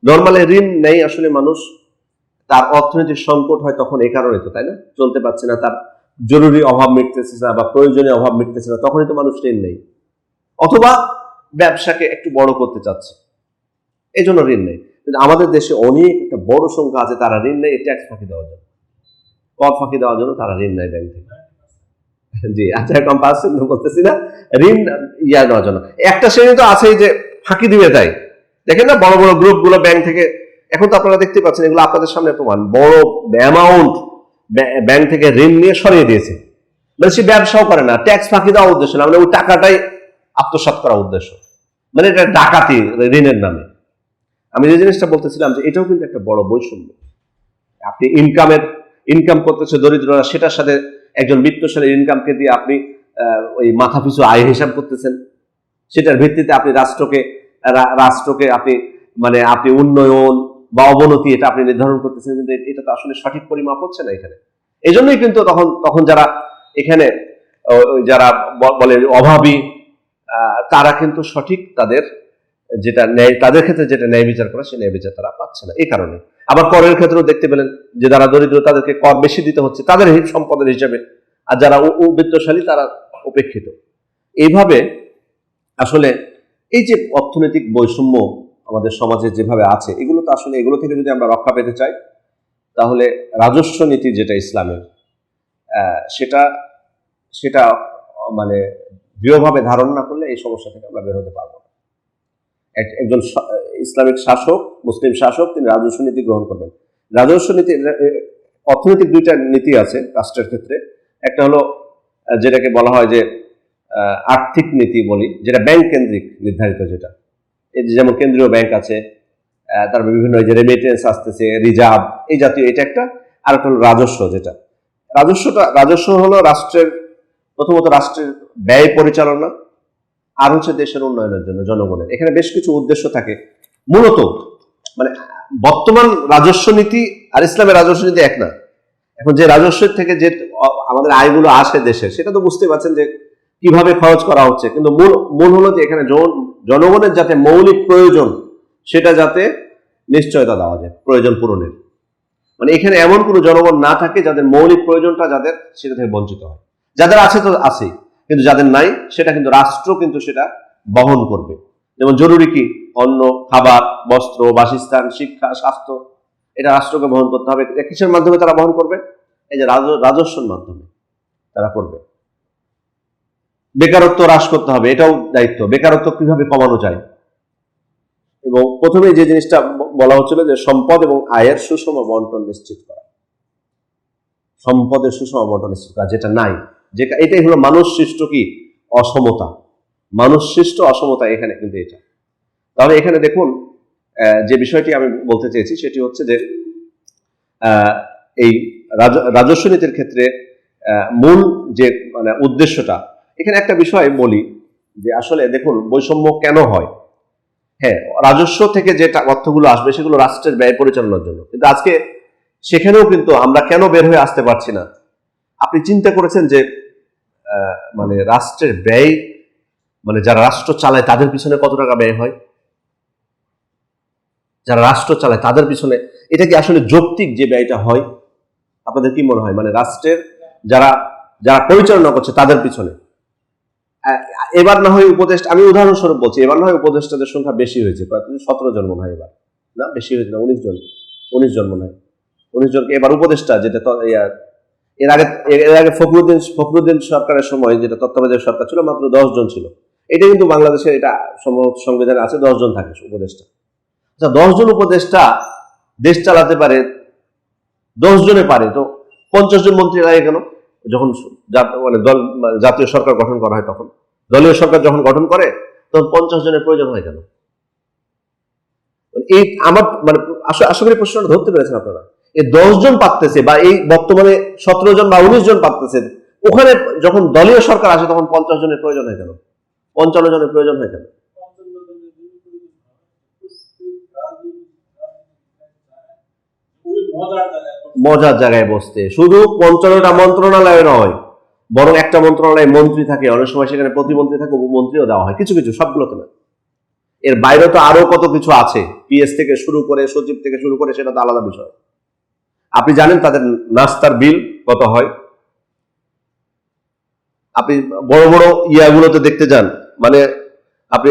নর্মালি ঋণ নেই আসলে মানুষ তার অর্থনৈতিক সংকট হয় তখন এই কারণে তো, তাই না? চলতে পারছে না, তার জরুরি অভাব মিটতেছে না বা প্রয়োজনীয় অভাব মিটতেছে না, তখনই তো মানুষ ঋণ নেই, অথবা ব্যবসাকে একটু বড় করতে চাচ্ছে, এই জন্য ঋণ নেই। কিন্তু আমাদের দেশে অনেক একটা বড় সংখ্যা আছে তারা ঋণ নেই ট্যাক্স ফাঁকি দেওয়ার জন্য, কর ফাঁকি দেওয়ার জন্য তারা ঋণ নেয় ব্যাংক থেকে। জি, আচ্ছা, কম পার্সেন্ট বলতেছি না, ঋণ নেওয়ার জন্য। একটা শ্রেণী তো আছেই যে ফাঁকি দিবে, তাই দেখেন না বড় বড় গ্রুপগুলো ব্যাংক থেকে, এখন তো আপনারা দেখতে পাচ্ছেন, এগুলো আপনাদের সামনে প্রমাণ, বড় অ্যামাউন্ট ব্যাংক থেকে ঋণ নিয়ে সরিয়ে দিয়েছে। মানে সে ব্যবসাও করে না, ট্যাক্স ফাঁকি দেওয়া উদ্দেশ্য না, মানে ওই টাকাটাই আত্মসাৎ করা উদ্দেশ্য, মানে এটা ডাকাতি ঋণের নামে। আমি যে জিনিসটা বলতেছিলাম যে এটাও কিন্তু একটা বড় বৈষম্য। আপনি ইনকাম করতেছে দরিদ্ররা, সেটার সাথে একজন বিত্তশালীর ইনকামকে দিয়ে আপনি ওই মাথাপিছু আয় হিসাব করতেছেন, সেটার ভিত্তিতে আপনি রাষ্ট্রকে আপনি মানে আপনি উন্নয়ন বা অবনতি এটা আপনি নির্ধারণ করতেছেন, কিন্তু এটা তো আসলে সঠিক পরিমাপ হচ্ছে না এখানে। এই জন্যই কিন্তু তখন যারা এখানে যারা বলে অভাবী, তারা কিন্তু সঠিক তাদের যেটা ন্যায়, তাদের ক্ষেত্রে যেটা ন্যায় বিচার করা, সেই ন্যায় বিচার তারা পাচ্ছে না। এই কারণে আবার করের ক্ষেত্রেও দেখতে পেলেন যে যারা দরিদ্র তাদেরকে কর বেশি দিতে হচ্ছে তাদের সম্পদের হিসাবে, আর যারা বিত্তশালী তারা উপেক্ষিত। এইভাবে আসলে এই যে অর্থনৈতিক বৈষম্য আমাদের সমাজে যেভাবে আছে, এগুলো তো আসলে এগুলো থেকে যদি আমরা রক্ষা পেতে চাই, তাহলে রাজস্ব নীতি যেটা ইসলামের, সেটা মানে দৃঢ়ভাবে ধারণ না করলে এই সমস্যা থেকে আমরা বের হতে পারবো না। একজন ইসলামিক শাসক, মুসলিম শাসক, তিনি রাজস্ব নীতি গ্রহণ করবেন। রাজস্ব নীতি, অর্থনৈতিক দুইটা নীতি আছে রাষ্ট্রের ক্ষেত্রে। একটা হলো যেটাকে বলা হয় যে আর্থিক নীতি বলি, যেটা ব্যাংক কেন্দ্রিক নির্ধারিত, যেটা এই যেমন কেন্দ্রীয় ব্যাংক আছে, তারপর বিভিন্ন যে রেমিটেন্স আসতেছে, রিজার্ভ, এই জাতীয়, এটা একটা। আর একটা হলো রাজস্ব, যেটা রাজস্ব হলো প্রথমত রাষ্ট্রের ব্যয় পরিচালনা, আর হচ্ছে দেশের উন্নয়নের জন্য জনগণের। এখানে বেশ কিছু উদ্দেশ্য থাকে মূলত। মানে বর্তমান রাজস্ব নীতি আর ইসলামের রাজস্ব নীতি এক না। এখন যে রাজস্বের থেকে যে আমাদের আয়গুলো আসে দেশের, সেটা তো বুঝতে পারছেন যে কিভাবে খরচ করা হচ্ছে, কিন্তু মূল হলো যে এখানে জনগণের যাতে মৌলিক প্রয়োজন সেটা যাতে নিশ্চয়তা দেওয়া যায় প্রয়োজন পূরণের। মানে এখানে এমন কোনো জনগণ না থাকে যাদের মৌলিক প্রয়োজনটা যাদের সেটা থেকে বঞ্চিত হয়। যাদের আছে তো আছেই, কিন্তু যাদের নাই সেটা কিন্তু রাষ্ট্র কিন্তু সেটা বহন করবে। যেমন জরুরি কি, অন্ন, খাবার, বস্ত্র, বাসস্থান, শিক্ষা, স্বাস্থ্য, এটা রাষ্ট্রকে বহন করতে হবে। কিসের মাধ্যমে তারা বহন করবে? এই যে রাজস্বের মাধ্যমে তারা করবে। বেকারত্ব হ্রাস করতে হবে, এটাও দায়িত্ব। বেকারত্ব কিভাবে কমানো যায়, এবং প্রথমে যে জিনিসটা বলা হচ্ছিল যে সম্পদ এবং আয়ের সুষম বন্টন নিশ্চিত করা। সম্পদের সুষম বন্টন নিশ্চিত করা, যেটা নাই, এটাই হলো মানুষ সৃষ্ট কি অসমতা, মানুষ সৃষ্ট অসমতা এখানে কিন্তু এটা। তাহলে এখানে দেখুন যে বিষয়টি আমি বলতে চেয়েছি সেটি হচ্ছে যে এই রাজস্ব নীতির ক্ষেত্রে মূল যে মানে উদ্দেশ্যটা, এখানে একটা বিষয় বলি যে আসলে দেখুন বৈষম্য কেন হয়। হ্যাঁ, রাজস্ব থেকে যে অর্থগুলো আসবে সেগুলো রাষ্ট্রের ব্যয় পরিচালনার জন্য, কিন্তু আজকে সেখানেও কিন্তু আমরা কেন বের হয়ে আসতে পারছি না? আপনি চিন্তা করেছেন যে মানে রাষ্ট্রের ব্যয়, মানে যারা রাষ্ট্র চালায় তাদের পিছনে কত টাকা ব্যয় হয়? যারা রাষ্ট্র চালায় তাদের পিছনে এটা কি আসলে যৌক্তিক যে ব্যয়টা হয়? আপনাদের কি মনে হয়? মানে রাষ্ট্রের যারা পরিচালনা করছে তাদের পিছনে এবার না হয় উপদেষ্টা, আমি উদাহরণস্বরূপ বলছি, এবার না হয় উপদেষ্টাদের সংখ্যা বেশি হয়েছে, 17 জন মনে হয়, এবার না বেশি হয়েছে না, 19 জন মনে হয়, 19 জনকে এবার উপদেষ্টা। যেটা এর আগে ফখরুদ্দিন সরকারের সময় যেটা তত্ত্বাবধায়ক সরকার ছিল, মাত্র 10 জন ছিল। এটা কিন্তু বাংলাদেশে এটা সংবিধানে আছে, 10 জন থাকে উপদেষ্টা। আচ্ছা, 10 জন উপদেষ্টা দেশ চালাতে পারে, 10 জনে পারে, তো 50 জন মন্ত্রী লাগে কেন? যখন মানে জাতীয় সরকার গঠন করা হয়, তখন দলীয় সরকার যখন গঠন করে তখন 50 জনের প্রয়োজন হয় কেন? এই আমার মানে আশা করি প্রশ্নটা ধরতে পেরেছেন আপনারা। এই 10 জন পারতেছে, বা এই বর্তমানে 17 জন বা 19 জন পারতেছে, ওখানে যখন দলীয় সরকার আসে তখন 50 জনের প্রয়োজন হয় কেন? 55 জনের প্রয়োজন হয় কেন? মজার জায়গায় বসতে। শুধু 55টা মন্ত্রণালয় নয়, বরং একটা মন্ত্রণালয়ে মন্ত্রী থাকে, অনেক সময় সেখানে প্রতিমন্ত্রী থাকে, উপমন্ত্রীও দেওয়া হয়, কিছু কিছু, সবগুলোতে না। এর বাইরে তো আরো কত কিছু আছে, পিএস থেকে শুরু করে, সচিব থেকে শুরু করে, সেটা তো আলাদা বিষয়। আপনি জানেন তাদের নাস্তার বিল কত হয়? আপনি বড় বড় ইয়াগুলোতে দেখতে যান, মানে আপনি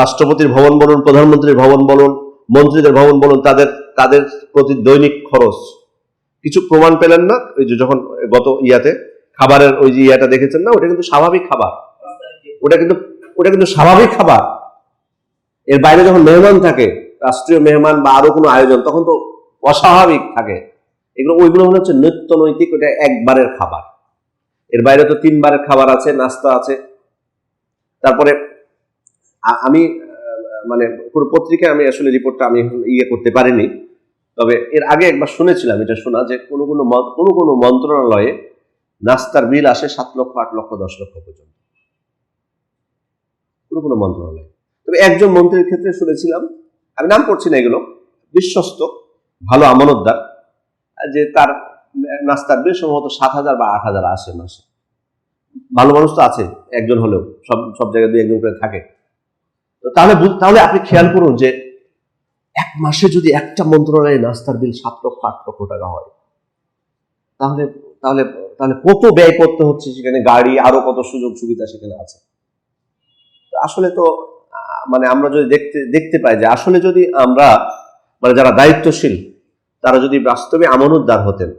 রাষ্ট্রপতির ভবন বলুন, প্রধানমন্ত্রীর ভবন বলুন, মন্ত্রীদের ভবন বলুন, তাদের তাদের প্রতি দৈনিক খরচ কিছু প্রমাণ পেলেন না? ওই যে যখন গত ইয়াতে খাবারের ওই যে ইয়াটা দেখেছেন না, ওটা কিন্তু স্বাভাবিক খাবার, ওটা কিন্তু স্বাভাবিক খাবার। এর বাইরে যখন মেহমান থাকে, রাষ্ট্রীয় মেহমান বা আরো কোনো আয়োজন, তখন তো অস্বাভাবিক থাকে। ওইগুলো মনে হচ্ছে নিত্য নৈতিক, ওটা একবারের খাবার। এর বাইরে তো 3 বারের খাবার আছে, নাস্তা আছে। তারপরে আমি মানে কোনো পত্রিকায় আমি আসলে রিপোর্টটা আমি করতে পারিনি, তবে এর আগে একবার শুনেছিলাম, এটা শোনা যে কোনো মন্ত্রণালয়ে নাস্তার বিল আসে 7 লক্ষ, 8 লক্ষ, 10 লক্ষ পর্যন্ত, কোনো মন্ত্রণালয়। তবে একজন মন্ত্রীর ক্ষেত্রে শুনেছিলাম, আমি নাম করছি না, এগুলো বিশ্বস্ত ভালো আমানতদার, যে তার নাস্তার বিল সম্ভবত 7,000 বা 8,000 আসে মাসে। ভালো মানুষ তো আছে একজন হলেও, সব জায়গায় 2-1 করে থাকে। তো তাহলে আপনি খেয়াল করুন যে এক মাসে যদি একটা মন্ত্রণালয়ে নাস্তার বিল 7 লক্ষ, 8 লক্ষ টাকা হয়, তাহলে তাহলে তাহলে কত ব্যয় করতে হচ্ছে সেখানে, গাড়ি, আরো কত সুযোগ সুবিধা সেখানে আছে। আসলে তো মানে আমরা যদি দেখতে পাই যে আসলে যদি আমরা মানে যারা দায়িত্বশীল, তারা যদি বাস্তবে আমানতদার হতেন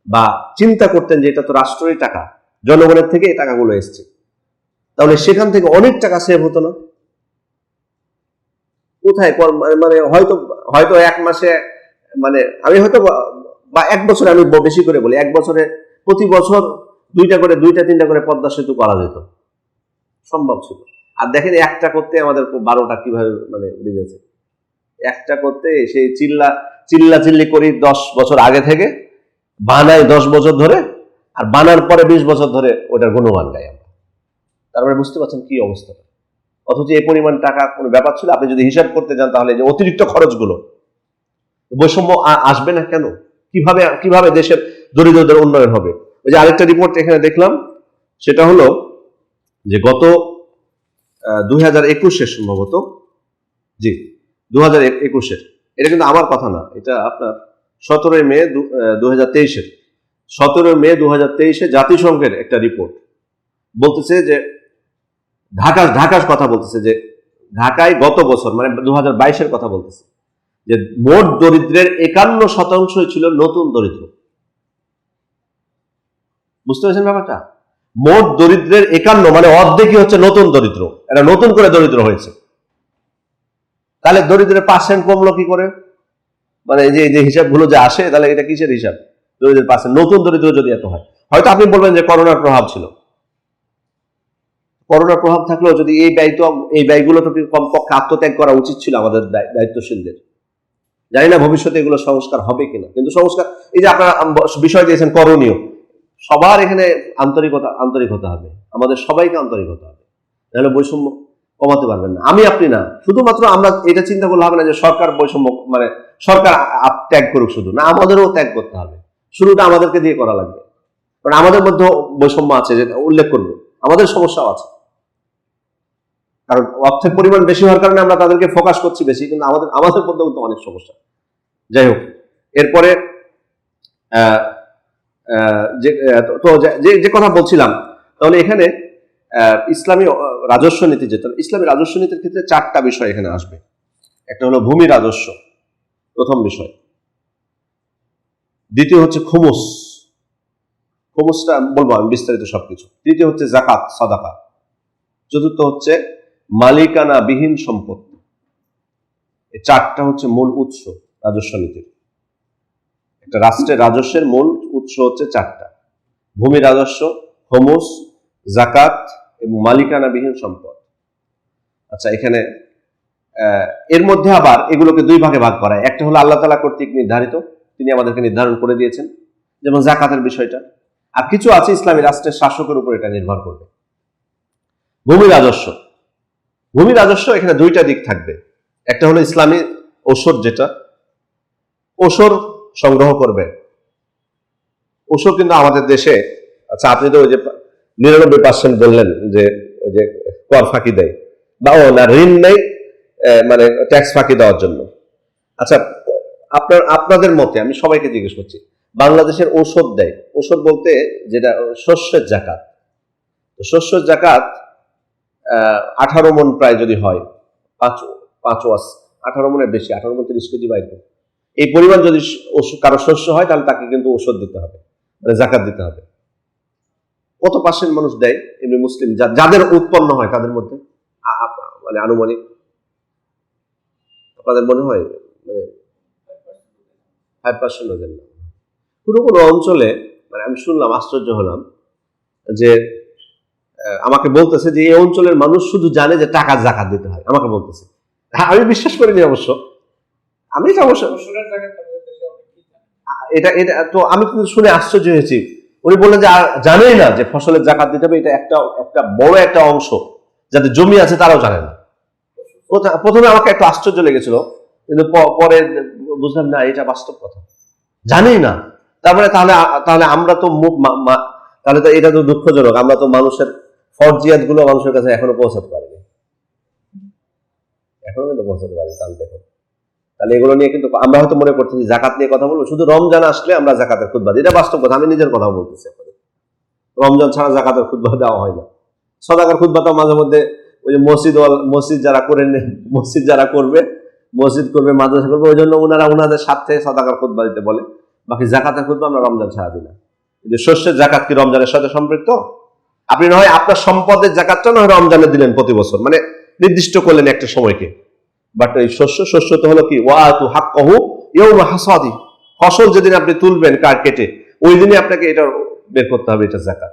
বা চিন্তা করতেন যে এটা তো রাষ্ট্রের টাকা, জনগণের থেকে এই টাকাগুলো এসছে, তাহলে সেখান থেকে অনেক টাকা সেভ হতো না? কোথায় মানে হয়তো এক মাসে, মানে আমি হয়তো বা 1 বছরে, আমি বেশি করে বলি, 1 বছরে প্রতি বছর 2টা 3টা করে পদ্মা সেতু করা যেত, সম্ভব ছিল। আর দেখেন একটা করতে আমাদের 12টা কিভাবে মানে বেজেছে। একটা করতে সেই চিল্লাচিল্লি করি 10 বছর আগে থেকে, বানাই 10 বছর ধরে, আর বানার পরে 20 বছর ধরে ওটার গুণগান গাই আমরা। তারপরে বুঝতে পারছেন কি অবস্থা। অথচ এই পরিমাণ টাকা কোনো ব্যাপার ছিল? আপনি যদি হিসাব করতে যান, তাহলে যে অতিরিক্ত খরচগুলো, বৈষম্য আসবে না কেন? কিভাবে দেশের দরিদ্রদের উন্নয়ন হবে? ওই যে আরেকটা রিপোর্ট এখানে দেখলাম, সেটা হলো যে গত 2021 সম্ভবত, জি 2021, এটা কিন্তু আমার কথা না, এটা আপনার 17 মে 2023, 17 মে 2023 জাতিসংঘের একটা রিপোর্ট বলতেছে যে ঢাকার কথা বলতেছে, যে ঢাকায় গত বছর মানে 2022 কথা বলতেছে, যে মোট দরিদ্রের 51% ছিল নতুন দরিদ্র। বুঝতে পারছেন ব্যাপারটা? মোট দরিদ্রের 51, মানে অর্ধেকই হচ্ছে নতুন দরিদ্র, এরা নতুন করে দরিদ্র হয়েছে। তাহলে দরিদ্রের % কমলো কি করে? মানে যে হিসাবগুলো যে আসে, তাহলে এটা কিসের হিসাব? দরিদ্রের % নতুন দরিদ্র যদি এত হয়, হয়তো আপনি বলবেন যে করোনার প্রভাব ছিল। করোনার প্রভাব থাকলেও যদি এই ব্যয়গুলো তো কমপক্ষে আত্মত্যাগ করা উচিত ছিল আমাদের দায়িত্বশীলদের। জানি না ভবিষ্যতে এগুলো সংস্কার হবে কিনা, কিন্তু সংস্কার, এই যে আপনারা বিষয় দিয়েছেন করণীয়, সবার এখানে আন্তরিক হতে হবে, আমাদের সবাইকে আন্তরিক হতে হবে, নাহলে বৈষম্য কমাতে পারবেন না। আপনি না, শুধুমাত্র আমরা এটা চিন্তা করলে হবে না যে সরকার বৈষম্য, মানে সরকার ত্যাগ করুক, শুধু না, আমাদেরও ত্যাগ করতে হবে। শুরুটা আমাদেরকে দিয়ে করা লাগবে, কারণ আমাদের মধ্যে বৈষম্য আছে, যেটা উল্লেখ করবো, আমাদের সমস্যাও আছে। কারণ অর্থের পরিমাণ বেশি হওয়ার কারণে আমরা তাদেরকে ফোকাস করছি বেশি, কিন্তু আমাদের মধ্যেও কিন্তু অনেক সমস্যা। যাই হোক, এরপরে যে কথা বলছিলাম, তাহলে এখানে ইসলামী রাজস্ব নীতি, যেটা ইসলামী রাজস্ব নীতির ক্ষেত্রে 4টা বিষয় এখানে আসবে। একটা হলো ভূমি রাজস্ব, প্রথম বিষয়। দ্বিতীয় হচ্ছে খুমুসটা বলবো আমি বিস্তারিত সবকিছু। তৃতীয় হচ্ছে যাকাত, সাদাকা। চতুর্থ হচ্ছে মালিকানা বিহীন সম্পত্তি। এই 4টা হচ্ছে মূল উৎস রাজস্ব নীতির। একটা রাষ্ট্রের রাজস্বের মূল উৎস হচ্ছে 4টা: ভূমি রাজস্ব, খুমুস, যাকাত এবং মালিকানা বিহীন সম্পদ। আচ্ছা, এখানে এর মধ্যে আবার এগুলোকে 2 ভাগে ভাগ করা। একটা হলো আল্লাহ তাআলা কর্তৃক নির্ধারিত, তিনি আমাদেরকে নির্ধারণ করে দিয়েছেন, যেমন যাকাতের বিষয়টা। আর কিছু আছে ইসলামী রাষ্ট্রের শাসকের উপর এটা নির্ভর করবে। ভূমি রাজস্ব এখানে 2টা দিক থাকবে। একটা হলো ইসলামী ওসর, যেটা ওসর সংগ্রহ করবে। ওসর কিন্তু আমাদের দেশে, আচ্ছা আপনি তো ওই যে 99% বললেন যে ওই যে কর ফাঁকি দেয়, বা ঋণ নেই, মানে ট্যাক্স ফাঁকি দেওয়ার জন্য। আচ্ছা, আপনাদের মতে, আমি সবাইকে জিজ্ঞেস করছি, বাংলাদেশের ঔষধ দেয়, ঔষধ বলতে যেটা শস্যের জাকাত, শস্যের জাকাত 18 মণ প্রায় যদি হয়, 18 মণের বেশি, 18 মণ 30 কেজি বাইর, এই পরিমাণ যদি কারো শস্য হয় তাহলে তাকে কিন্তু ঔষধ দিতে হবে, মানে জাকাত দিতে হবে। কত পার্সেন্ট মানুষ দেয় এমনি মুসলিম যাদের উৎপন্ন হয় তাদের মধ্যে, মানে আনুমানিক আপনাদের মনে হয়? মানে 5% দেন না। কোনো কোনো অঞ্চলে, মানে আমি শুনলাম, আশ্চর্য হলাম যে আমাকে বলতেছে যে এই অঞ্চলের মানুষ শুধু জানে যে টাকা জাকাত দিতে হয়, আমাকে বলতেছে। আমি বিশ্বাস করিনি অবশ্য, আমি এটা অবশ্য এটা এটা তো আমি কিন্তু শুনে আশ্চর্য হয়েছি। উনি বললেন যে জানেই না যে ফসলের জাকাত দিতে হবে, এটা একটা বড় একটা অংশ যাদের জমি আছে তারাও জানে না। প্রথমে আমাকে একটু আশ্চর্য লেগেছিল, কিন্তু পরে বুঝলাম না, এটা বাস্তব কথা, জানেই না। তারপরে তাহলে আমরা তো তাহলে তো এটা তো দুঃখজনক, আমরা তো মানুষের ফরজিয়াত গুলো মানুষের কাছে এখনো পৌঁছাতে পারিনি, এখনো কিন্তু পৌঁছাতে পারিনি। তাহলে এগুলো নিয়ে কিন্তু আমরা হয়তো মনে করছি জাকাত নিয়ে কথা বলবো, শুধু রমজান আসলে আমরা জাকাতের খুতবা দিই, এটা বাস্তব কথা, আমি নিজের কথা বলতেছি। রমজান ছাড়া জাকাতের খুতবা দেওয়া হয় না। সদাকার খুতবাটাও মাঝে মধ্যে ওই যে মসজিদ যারা করবে, মসজিদ করবে, মাদ্রাসা করবে, ওই জন্য ওনাদের সাথে সদাকার খুতবা দিতে বলে। বাকি জাকাতের খুতবা আমরা রমজান ছাড়া দিই না। যে শস্যের জাকাত কি রমজানের সাথে সম্পৃক্ত? আপনি না হয় আপনার সম্পদের জাকাতটা না হয় রমজানে দিলেন প্রতি বছর, মানে নির্দিষ্ট করলেন একটা সময়কে, বাট এই শস্য তো হলো কি ওয়াতু হাক্কাহু ইয়াউমা হাসাদি, ফসল যেদিন আপনি তুলবেন কার কেটে, ওই দিনই আপনাকে এটা বের করতে হবে, এটা জাকাত।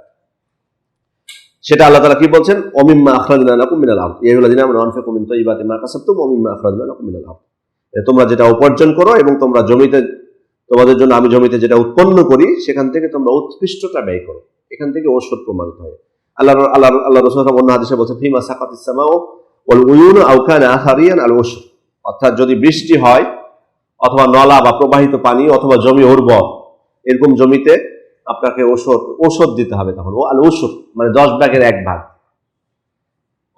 সেটা আল্লাহ তাআলা কি বলছেন? ওমিম্মা আখরাজনা লাকুম মিনাল আরদ ইয়াহুল্লাযিনা আমানু আনফিকু মিন তাইয়্যিবাতি মা কাসাবতুম ওমিম্মা আখরাজনা লাকুম মিনাল আরদ। তোমরা যেটা উপার্জন করো এবং তোমরা জমিতে, তোমাদের জন্য আমি জমিতে যেটা উৎপন্ন করি সেখান থেকে তোমরা উৎকৃষ্টটা ব্যয় করো, এখান থেকে ঔষধ প্রমাণিত হয়। আল্লাহ রাসূল অন্য হাদিসে বলেছেন ফিমা সাকাতিস সামাউ ওয়াল উয়ুন আও কানা আথারিয়ান আল উশর, অর্থাৎ যদি বৃষ্টি হয় অথবা নলা বা প্রবাহিত পানি অথবা জমি উর্বর, এরকম জমিতে আপনাকে ঔষধ দিতে হবে। তখন ও আল উশর মানে 10 ভাগের 1 ভাগ।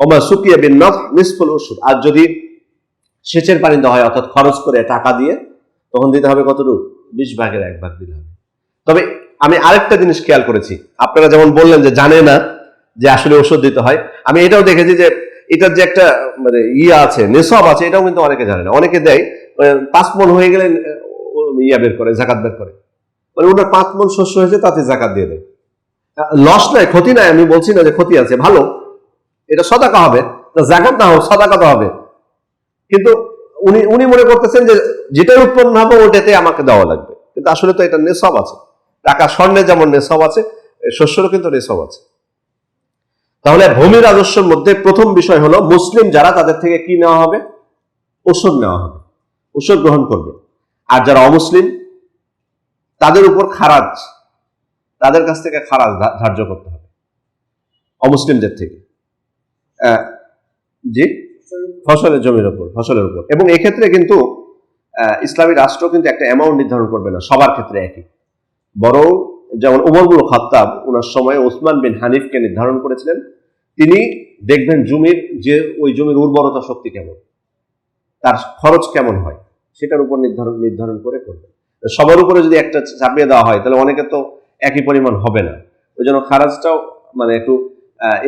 ওমা সুকিয়া বিন নফ নিসফুল উশর, আর যদি সেচের পানি দেওয়া হয় অর্থাৎ খরচ করে টাকা দিয়ে, তখন দিতে হবে কতটুকু? 20 ভাগের 1 ভাগ দিতে হবে। তবে আমি আরেকটা জিনিস খেয়াল করেছি, আপনারা যেমন বললেন যে জানে না যে আসলে ওষুধ দিতে হয়, আমি এটাও দেখেছি যে এটার যে একটা মানে আছে, নেশাব আছে, এটাও কিন্তু অনেকে জানে না। অনেকে দেয় 5 মণ হয়ে গেলে বের করে, জাকাত বের করে, মানে ওনার 5 মণ শস্য হয়েছে তাতে জাকাত দিয়ে দেয়। লস নাই, ক্ষতি নাই, আমি বলছি না যে ক্ষতি আছে, ভালো, এটা সদাকা হবে, জাকাত না হোক সদাকা তো হবে। কিন্তু উনি মনে করতেছেন যে যেটা উৎপন্ন হবে ওটাতে আমাকে দেওয়া লাগবে, কিন্তু আসলে তো এটা নেশাব আছে। টাকা স্বর্ণে যেমন নেশাব আছে, শস্যেরও কিন্তু নেশাব আছে। তাহলে ভূমি রাজস্বের মধ্যে প্রথম বিষয় হলো মুসলিম যারা, তাদের থেকে কি নেওয়া হবে? ওষুধ নেওয়া হবে, ওষুধ গ্রহণ করবে। আর যারা অমুসলিম তাদের উপর খারাজ, তাদের কাছ থেকে খারাজ ধার্য করতে হবে অমুসলিমদের থেকে। জি, ফসলের জমির উপর, ফসলের উপর। এবং এক্ষেত্রে কিন্তু ইসলামী রাষ্ট্র কিন্তু একটা অ্যামাউন্ট নির্ধারণ করবে না সবার ক্ষেত্রে একই, বরং যেমন ওমর ইবনে খাত্তাব ওনার সময় ওসমান বিন হানিফকে নির্ধারণ করেছিলেন, তিনি দেখবেন ওই জমির উর্বরতা শক্তি কেমন, তার খরচ কেমন হয়, সেটার উপর নির্ধারণ করে করবে। সবার উপরে যদি একটা চাপিয়ে দেওয়া হয় তাহলে অনেকে তো একই পরিমাণ হবে না। ওই জন্য খারাজটাও মানে একটু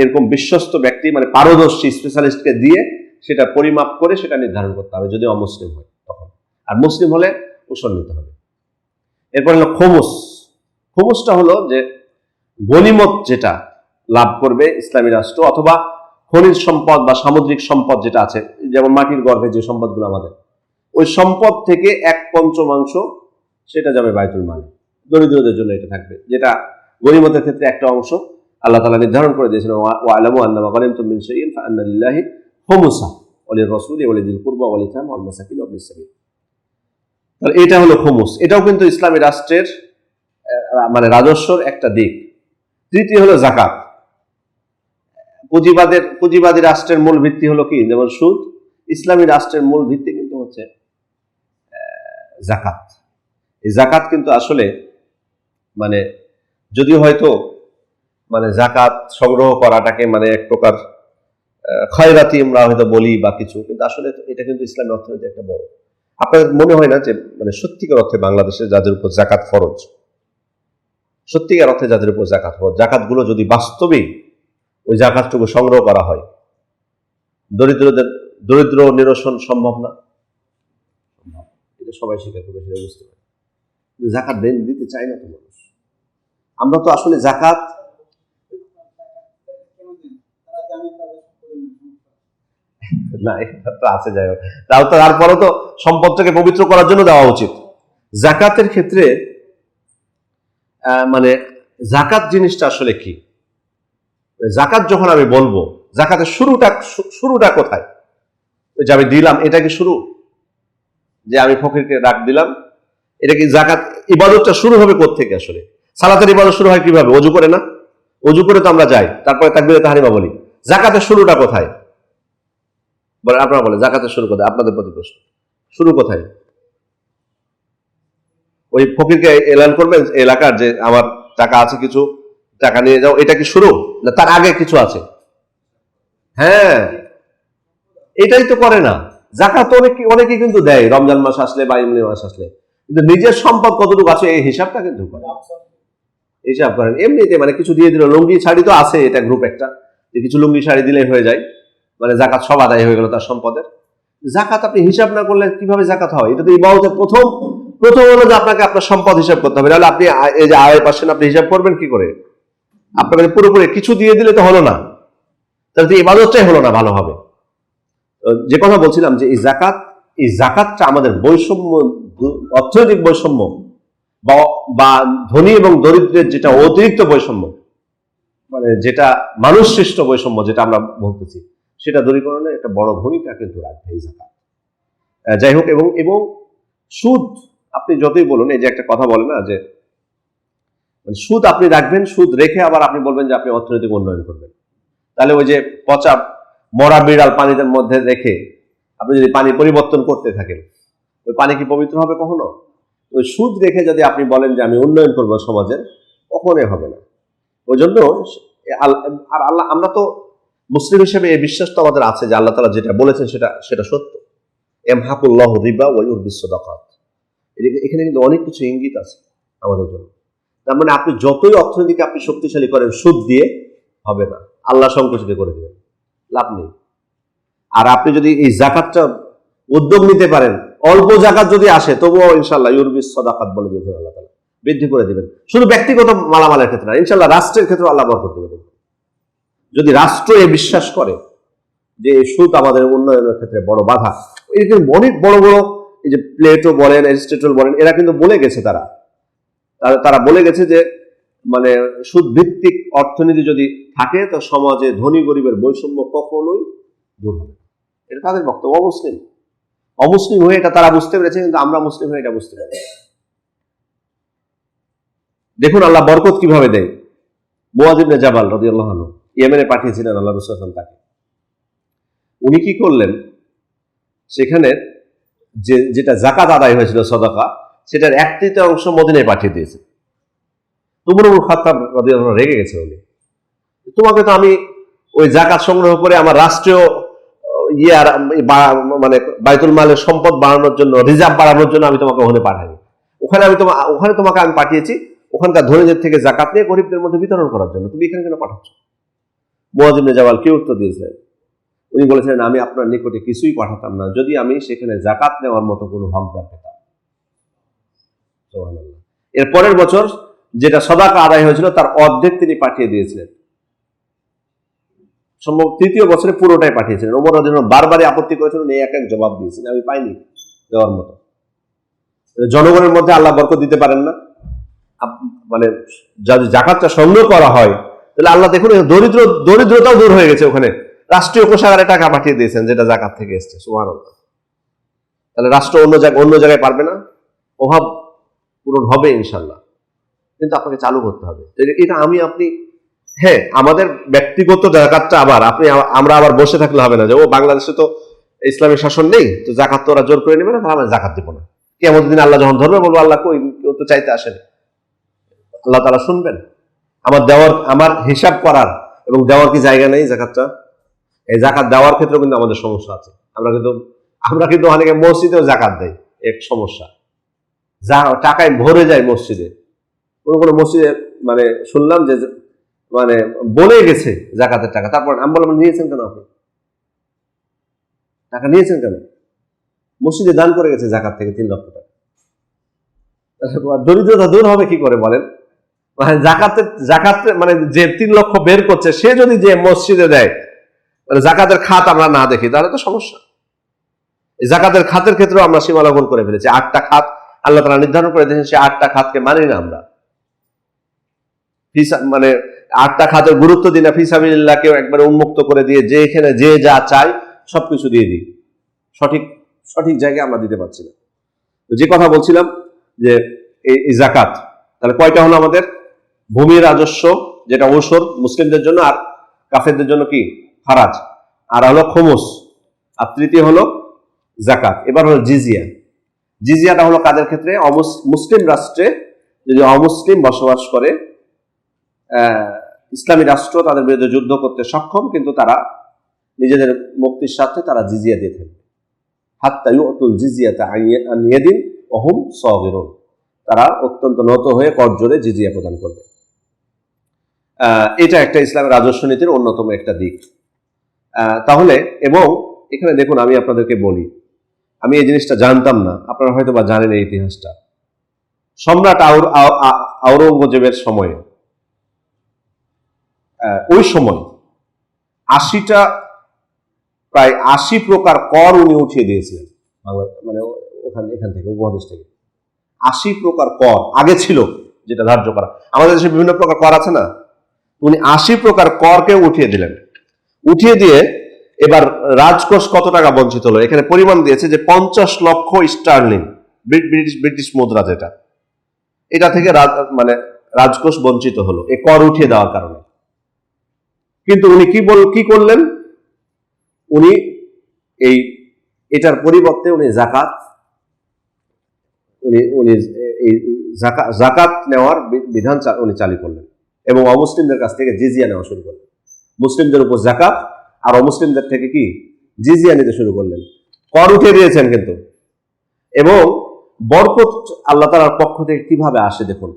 এরকম বিশ্বস্ত ব্যক্তি, মানে পারদর্শী স্পেশালিস্টকে দিয়ে সেটা পরিমাপ করে সেটা নির্ধারণ করতে হবে, যদি অমুসলিম হয় তখন। আর মুসলিম হলে ওষুধ নিতে হবে। এরপর হলো খোমস। খোমসটা হলো যে গনিমত যেটা লাভ করবে ইসলামী রাষ্ট্র, অথবা খনিজ সম্পদ বা সামুদ্রিক সম্পদ যেটা আছে, যেমন মাটির গর্ভে যে সম্পদগুলো আমাদের, ওই সম্পদ থেকে 1/5 সেটা যাবে বাইতুল মালে, দরিদ্রদের জন্য এটা থাকবে। যেটা গনিমতের ক্ষেত্রে একটা অংশ আল্লাহ তাআলা নির্ধারণ করে দিয়েছেন, ওয়া'লামু আন্নামা গানিমতুম মিন শাইইন ফাআন্না লিল্লাহি খুমুসা ওয়া লির-রাসূলি ওয়া লিযিল কুরবা ওয়াল ইয়াতামা ওয়াল মাসাকিন ওয়া ইবনিস সাবিল। তাহলে এটা হলো খুমুস, এটাও কিন্তু ইসলামী রাষ্ট্রের মানে রাজস্বর একটা দিক। তৃতীয় হলো যাকাত। পুঁজিবাদী রাষ্ট্রের মূল ভিত্তি হলো কি? যেমন সুদ। ইসলামী রাষ্ট্রের মূল ভিত্তি কিন্তু হচ্ছে যাকাত। এই যাকাত কিন্তু আসলে মানে যদিও হয়তো মানে যাকাত সংগ্রহ করাটাকে মানে এক প্রকার খয়রাতি আমরা হয়তো বলি বা কিছু, কিন্তু আসলে এটা কিন্তু ইসলামী অর্থনীতি একটা বড়। আপনাদের মনে হয় না যে মানে সত্যিকার অর্থে বাংলাদেশে যাদের উপর জাকাত ফরজ, সত্যিকার অর্থে যাদের উপর জাকাত ফরজ, জাকাতগুলো যদি বাস্তবেই ওই জাকাতটুকু সংগ্রহ করা হয়, দরিদ্র নিরসন সম্ভব না? এটা সবাই স্বীকার করবে, সেটা বুঝতে পারে। জাকাত দিতে চায় না তো মানুষ। আমরা তো আসলে জাকাত না, এটা তো আছে, যাই হোক, তারপরে তো সম্পদটাকে পবিত্র করার জন্য দেওয়া উচিত। জাকাতের ক্ষেত্রে মানে জাকাত জিনিসটা আসলে কি? জাকাত যখন আমি বলবো, জাকাতের শুরুটা কোথায়? যে আমি দিলাম, এটা কি শুরু? যে আমি ফকিরকে ডাক দিলাম, এটা কি জাকাত? ইবাদতটা শুরু হবে কোত্থেকে আসলে? সালাতের ইবাদত শুরু হয় কিভাবে? অজু করে না? অজু করে তো আমরা যাই, তারপরে তাকবীরে তাহরিমা বলি। জাকাতের শুরুটা কোথায় বলে? আপনারা বলেন জাকাতের শুরু কোথায়? আপনাদের প্রতি প্রশ্ন, শুরু কোথায়? ওই ফকিরকে এলান করবেন এলাকার যে আমার টাকা আছে, কিছু টাকা নিয়ে যাও, এটা কি শুরু? না তার আগে কিছু আছে? হ্যাঁ, এটাই তো করে না। জাকাত অনেকে কিন্তু দেয় রমজান মাস আসলে বা এমনি মাস আসলে, কিন্তু নিজের সম্পদ কতটুকু আছে এই হিসাবটা কিন্তু করে। হিসাব করেন এমনিতে, মানে কিছু দিয়ে দিল, লুঙ্গি শাড়ি তো আছে, এটা গ্রুপ একটা, যে কিছু লুঙ্গি শাড়ি দিলেই হয়ে যায়, মানে জাকাত সব আদায় হয়ে গেল তার সম্পদের। জাকাত আপনি হিসাব না করলে কিভাবে জাকাত হয়? এটা তো ইবাদতের প্রথম হলো যে আপনাকে আপনার সম্পদ হিসাব করতে হবে। নাহলে আপনি এই যে আয়ের পার্সেন্ট আপনি হিসাব করবেন কি করে? আপনাকে পুরোপুরি কিছু দিয়ে দিলে তো হলো না, তাহলে তো ইবাদতটাই হলো না ভালোভাবে। যে কথা বলছিলাম যে এই জাকাতটা আমাদের বৈষম্য, অর্থনৈতিক বৈষম্য বা ধনী এবং দরিদ্রের যেটা অতিরিক্ত বৈষম্য, মানে যেটা মানুষ সৃষ্ট বৈষম্য যেটা আমরা বলতেছি, সেটা দূরীকরণে একটা বড় ভূমিকা কিন্তু রাখবে এই জাকাত। যাই হোক, এবং সুদ আপনি যতই বলুন, এই যে একটা কথা বলে না যে সুদ আপনি রাখবেন, সুদ রেখে আবার আপনি বলবেন যে আপনি অর্থনৈতিক উন্নয়ন করবেন। তাহলে ওই যে পচা মরা বিড়াল পানির মধ্যে রেখে আপনি যদি পানি পরিবর্তন করতে থাকেন, ওই পানি কি পবিত্র হবে কখনো? ওই সুদ রেখে যদি আপনি বলেন যে আমি উন্নয়ন করবো সমাজের, কখনোই হবে না। ওই জন্য আর আল্লাহ, আমরা তো মুসলিম হিসেবে এই বিশ্বাস তো আমাদের আছে যে আল্লাহ তাআলা যেটা বলেছেন সেটা সত্য। ইয়ামহাকুল্লাহু রিবা ওয়া ইউরবিস সাদাকাত। এখানে কিন্তু অনেক কিছু ইঙ্গিত আছে আমাদের জন্য। তার মানে আপনি যতই অর্থনীতিকে আপনি শক্তিশালী করেন, সুদ দিয়ে হবে না, আল্লাহ সংকুচিত করে দেবেন, লাভ নেই। আর আপনি যদি এই জাকাতটা উদ্যোগ নিতে পারেন, অল্প জাকাত যদি আসে তবুও ইনশাআল্লাহ ইউরবিস সাদাকাত বলে দিয়েছেন আল্লাহ তাআলা, বৃদ্ধি করে দিবেন। শুধু ব্যক্তিগত মালামালের ক্ষেত্রে না, ইনশাআল্লাহ রাষ্ট্রের ক্ষেত্রে আল্লাহ বরকত দিবেন। যদি রাষ্ট্র এ বিশ্বাস করে যে সুদ আমাদের উন্নয়নের ক্ষেত্রে বড় বাধা, এরকম অনেক বড় বড় এই যে প্লেটো বলেন, এরিস্টটল বলেন, এরা কিন্তু বলে গেছে, তারা বলে গেছে যে মানে সুদ ভিত্তিক অর্থনীতি যদি থাকে তো সমাজে ধনী গরিবের বৈষম্য কখনোই দূর হবে। এটা তাদের বক্তব্য। অমুসলিম হয়ে এটা তারা বুঝতে পেরেছে, কিন্তু আমরা মুসলিম হয়ে এটা বুঝতে পারি। দেখুন আল্লাহ বরকত কিভাবে দেয়। মুআয ইবনে জাবাল রাদিয়াল্লাহু আনহু ইয়েমেনে পাঠিয়েছিলেন আল্লাহ রাসূল সাল্লাল্লাহু আলাইহি ওয়াসাল্লাম তাকে। উনি কি করলেন, সেখানে যেটা যাকাত আদায় হয়েছিল সাদাকা, সেটার 1/3 মদিনায় পাঠিয়ে দিয়েছে। উমর ইবনে খাত্তাব রাদিয়াল্লাহু আনহু রেগে গেছে, উনি, তোমাকে তো আমি ওই যাকাত সংগ্রহ করে আমার রাষ্ট্রীয় মানে বাইতুল মালের সম্পদ বাড়ানোর জন্য, রিজার্ভ বাড়ানোর জন্য আমি তোমাকে ওখানে পাঠাইনি। ওখানে তোমাকে আমি পাঠিয়েছি ওখানকার ধনীদের থেকে যাকাত নিয়ে গরিবদের মধ্যে বিতরণ করার জন্য, তুমি এখানে কেন পাঠাচ্ছ? মুআয ইবনে জাবাল কি উত্তর দিয়েছিলেন? উনি বলেছিলেন, আমি আপনার নিকটে কিছুই পাঠাতাম না যদি আমি সেখানে যাকাত নেওয়ার মতো কোনো হকদার পেতাম। সুবহানাল্লাহ। এর পরের বছর যেটা সাদাকা আদায় হয়েছিল তার অর্ধেক তিনি পাঠিয়ে দিয়েছিলেন। সম্ভব 3য় বছরে পুরোটাই পাঠিয়েছিলেন। ওমর রাদিয়াল্লাহু আনহু বারবারই আপত্তি করেছিলেন, এই এক জবাব দিয়েছেন, আমি পাইনি দেওয়ার মতো। জনগণের মধ্যে আল্লাহ বরকত দিতে পারেন না? মানে যদি যাকাতটা সংগ্রহ করা হয় তাহলে আল্লাহ দেখুন দরিদ্রতাও দূর হয়ে গেছে, ওখানে রাষ্ট্রীয় কোষাগারে টাকা পাঠিয়ে দিয়েছেন যেটা যাকাত থেকে এসছে। সুবহানাল্লাহ। তাহলে রাষ্ট্র অন্য জায়গায় পারবে না? অভাব পূরণ হবে ইনশাল্লাহ, কিন্তু আপনাকে চালু করতে হবে। এটা আপনি হ্যাঁ, আমাদের ব্যক্তিগত জাকাতটা আমরা আবার বসে থাকলে হবে না যে ও বাংলাদেশে তো ইসলামিক শাসন নেই, তো জাকাত তো ওরা জোর করে নেবে না, তাহলে আমরা জাকাত দিব না। কিয়ামত দিন আল্লাহ যখন ধরবে বলবো, আল্লাহ কই, কেউ তো চাইতে আসেনি। আল্লাহ তাআলা শুনবেন? আমার হিসাব করার এবং দেওয়ার কি জায়গা নেই জাকাতটা? এই জাকাত দেওয়ার ক্ষেত্রেও কিন্তু আমাদের সমস্যা আছে। আমরা কিন্তু অনেকে মসজিদেও জাকাত দেয়, এক সমস্যা। যা টাকায় ভরে যায় মসজিদে, কোনো মসজিদে মানে শুনলাম যে মানে বলে গেছে জাকাতের টাকা, তারপর আমি বললাম নিয়েছেন কেন, আপনি টাকা নিয়েছেন কেন? মসজিদে দান করে গেছে জাকাত থেকে 3 লক্ষ টাকা। দরিদ্রতা দূর হবে কি করে বলেন? মানে জাকাত মানে যে 3 লক্ষ বের করছে সে যদি যে মসজিদে দেয়, মানে জাকাতের খাত আমরা না দেখি, তাহলে তো সমস্যা। জাকাতের খাতের ক্ষেত্রেও আমরা সীমা লঙ্ঘন করে ফেলেছি। 8টা খাত আল্লাহ তাআলা নির্ধারণ করে দিয়েছেন, সে 8টা খাতকে মানি না আমরা। মানে 8টা খাতের গুরুত্ব দিই না, ফিসাবিলিল্লাহকেও একবারে উন্মুক্ত করে দিয়ে যে এখানে যে যা চাই সবকিছু দিয়ে দিই, সঠিক জায়গায় আমরা দিতে পারছি না। যে কথা বলছিলাম যে এই জাকাত তাহলে কয়টা হলো আমাদের? ভূমি রাজস্ব, যেটা ওসর মুসলিমদের জন্য, আর কাফেরদের জন্য কি খারাজ, আর হলো খুমুস, আর তৃতীয় হলো জাকাত। এবার হলো জিজিয়া। জিজিয়াটা হলো কাদের ক্ষেত্রে? মুসলিম রাষ্ট্রে যদি অমুসলিম বসবাস করে, ইসলামী রাষ্ট্র তাদের বিরুদ্ধে যুদ্ধ করতে সক্ষম, কিন্তু তারা নিজেদের মুক্তির স্বার্থে তারা জিজিয়া দিয়ে থাকবে। হাত্তা ইউতুল জিজিয়াতা আন ইয়াদিন ওয়া হুম সাগিরুন, তারা অত্যন্ত নত হয়ে করজোড়ে জিজিয়া প্রদান করবে। এটা একটা ইসলামের রাজস্ব নীতির অন্যতম একটা দিক। তাহলে এবং এখানে দেখুন, আমি আপনাদেরকে বলি, আমি এই জিনিসটা জানতাম না, আপনারা হয়তো বা জানেন এই ইতিহাসটা। সম্রাট আওরঙ্গজেবের সময়ে, ওই সময় 80টা প্রায় 80 প্রকার কর উনি উঠিয়ে দিয়েছিলেন বাংলা, মানে এখান থেকে উপমহাদেশ থেকে 80 প্রকার কর আগে ছিল যেটা ধার্য করা। আমাদের দেশে বিভিন্ন প্রকার কর আছে না, উনি 80 প্রকার করকে উঠিয়ে দিলেন। উঠিয়ে দিয়ে এবার রাজকোষ কত টাকা বঞ্চিত হলো, এখানে পরিমাণ দিয়েছে যে 50 লক্ষ স্টার্লিং, ব্রিটিশ মুদ্রা যেটা, এটা থেকে মানে রাজকোষ বঞ্চিত হলো এই কর উঠিয়ে দেওয়ার কারণে। কিন্তু উনি কি করলেন? উনি এটার পরিবর্তে উনি জাকাত নেওয়ার বিধান উনি চালু করলেন এবং অমুসলিমদের কাছ থেকে জিজিয়া নেওয়া শুরু করলেন। মুসলিমদের উপর জাকাত আর অমুসলিমদের থেকে কি জিজিয়া নিতে শুরু করলেন। কর উঠে দিয়েছেন কিন্তু। এবং বরকত আল্লাহ তাআলার পক্ষ থেকে কিভাবে আসে দেখুন,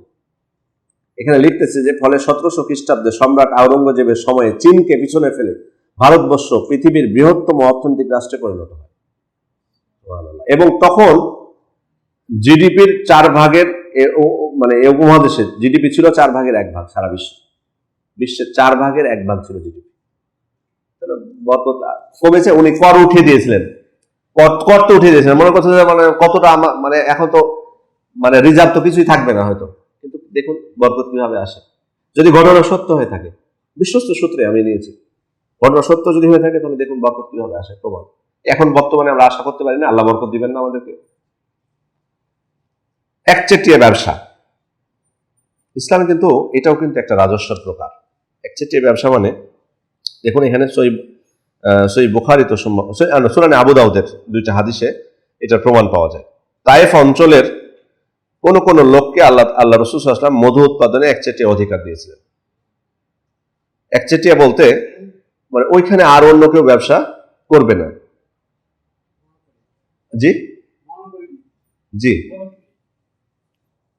এখানে লিখতেছে যে ফলে 1700 খ্রিস্টাব্দে সম্রাট আওরঙ্গজেবের সময়ে চীনকে পিছনে ফেলে ভারতবর্ষ পৃথিবীর বৃহত্তম অর্থনৈতিক রাষ্ট্রে পরিণত হয়। এবং তখন জিডিপির 4 ভাগের, মানে এই উপমহাদেশে জিডিপি ছিল 4 ভাগের 1 ভাগ, সারা বিশ্বের 4 ভাগের 1 ভাগ ছিল জিডিপি। বরকত কমেছে, উনি কর উঠিয়ে দিয়েছিলেন, কর তো উঠিয়ে দিয়েছিলেন। মনে করছে যে মানে কতটা মানে এখন তো মানে রিজার্ভ তো কিছুই থাকবে না হয়তো, কিন্তু দেখুন বরকত কিভাবে আসে যদি ঘটনা সত্য হয়ে থাকে। বিশ্বস্ত সূত্রে আমি নিয়েছি, ঘটনা সত্য যদি হয়ে থাকে তাহলে দেখুন বরকত কিভাবে আসে প্রমাণ। এখন বর্তমানে আমরা আশা করতে পারি না আল্লাহ বরকত দিবেন না আমাদেরকে। একচেটিয়া ব্যবসা, ইসলামে কিন্তু এটাও কিন্তু একটা রাজস্বের প্রকার। একচেটিয়া ব্যবসা মানে দেখুন এখানে সহিহ বুখারী তো সুনানে আবু দাউদের 2টা হাদিসে এটার প্রমাণ পাওয়া যায়। তায়েফ অঞ্চলের কোন লোককে আল্লাহ রাসূল সাল্লাল্লাহু আলাইহি ওয়াসাল্লাম মধু উৎপাদনে একচেটিয়া অধিকার দিয়েছিলেন। একচেটিয়া বলতে মানে ওইখানে আর অন্য কেউ ব্যবসা করবে না। জি জি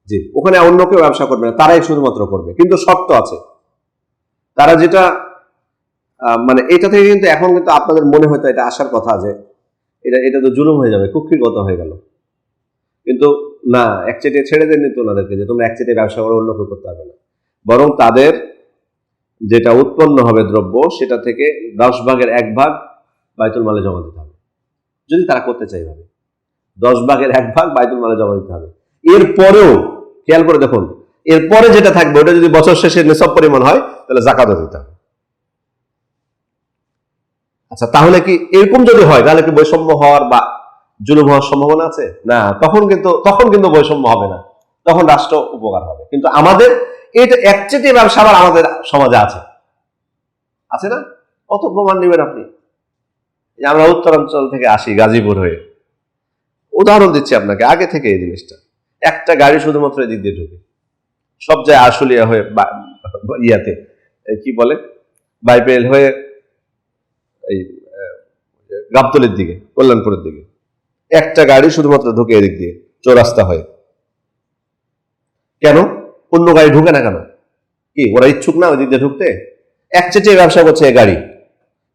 জি ওখানে অন্য কেউ ব্যবসা করবে না, তারাই শুধুমাত্র করবে, কিন্তু শর্ত আছে। তারা যেটা মানে এটা থেকে কিন্তু এখন কিন্তু আপনাদের মনে হয়তো এটা আসার কথা যে এটা তো জুলুম হয়ে যাবে, কুক্ষিগত হয়ে গেল, কিন্তু না, একচেটিয়া ছেড়ে দেননি তো ওনাদেরকে যে তোমরা একচেটিয়া ব্যবসা করে অন্য কেউ করতে পারবে না। বরং তাদের যেটা উৎপন্ন হবে দ্রব্য সেটা থেকে 10 ভাগের 1 ভাগ বাইতুল মালে জমা দিতে হবে, যদি তারা করতে চাই ভাবে 10 ভাগের 1 ভাগ বাইতুল মালে জমা দিতে হবে। এরপরেও খেয়াল করে দেখুন, এরপরে যেটা থাকবে ওটা যদি বছর শেষে নিসাব পরিমাণ হয় তাহলে জাকাতও দিতে হবে। আচ্ছা, তাহলে কি এরকম যদি হয় তাহলে কি বৈষম্য হওয়ার বা জুলুম হওয়ার সম্ভাবনা আছে? না, তখন কিন্তু বৈষম্য হবে না, তখন রাষ্ট্র উপকার হবে। কিন্তু আমাদের এটা একচেটিয়া ব্যবসা আবার আমাদের সমাজে আছে না? কত প্রমাণ নেবেন আপনি? আমরা উত্তরাঞ্চল থেকে আসি, গাজীপুর হয়ে, উদাহরণ দিচ্ছি আপনাকে আগে থেকে এই জিনিসটা। একটা গাড়ি শুধুমাত্র এদিক দিয়ে ঢুকে, সব যায় আশুলিয়া হয়ে ইয়াতে কি বলে বাইপেল হয়ে এই গাবতলীর দিকে, কল্যাণপুরের দিকে, একটা গাড়ি শুধুমাত্র ঢুকে এদিক দিয়ে চৌরাস্তা হয়ে। কেন অন্য গাড়ি ঢুকে না কেন? কি ওরা ইচ্ছুক না ওই দিক দিয়ে ঢুকতে? একচেটিয়া ব্যবসা করছে এই গাড়ি,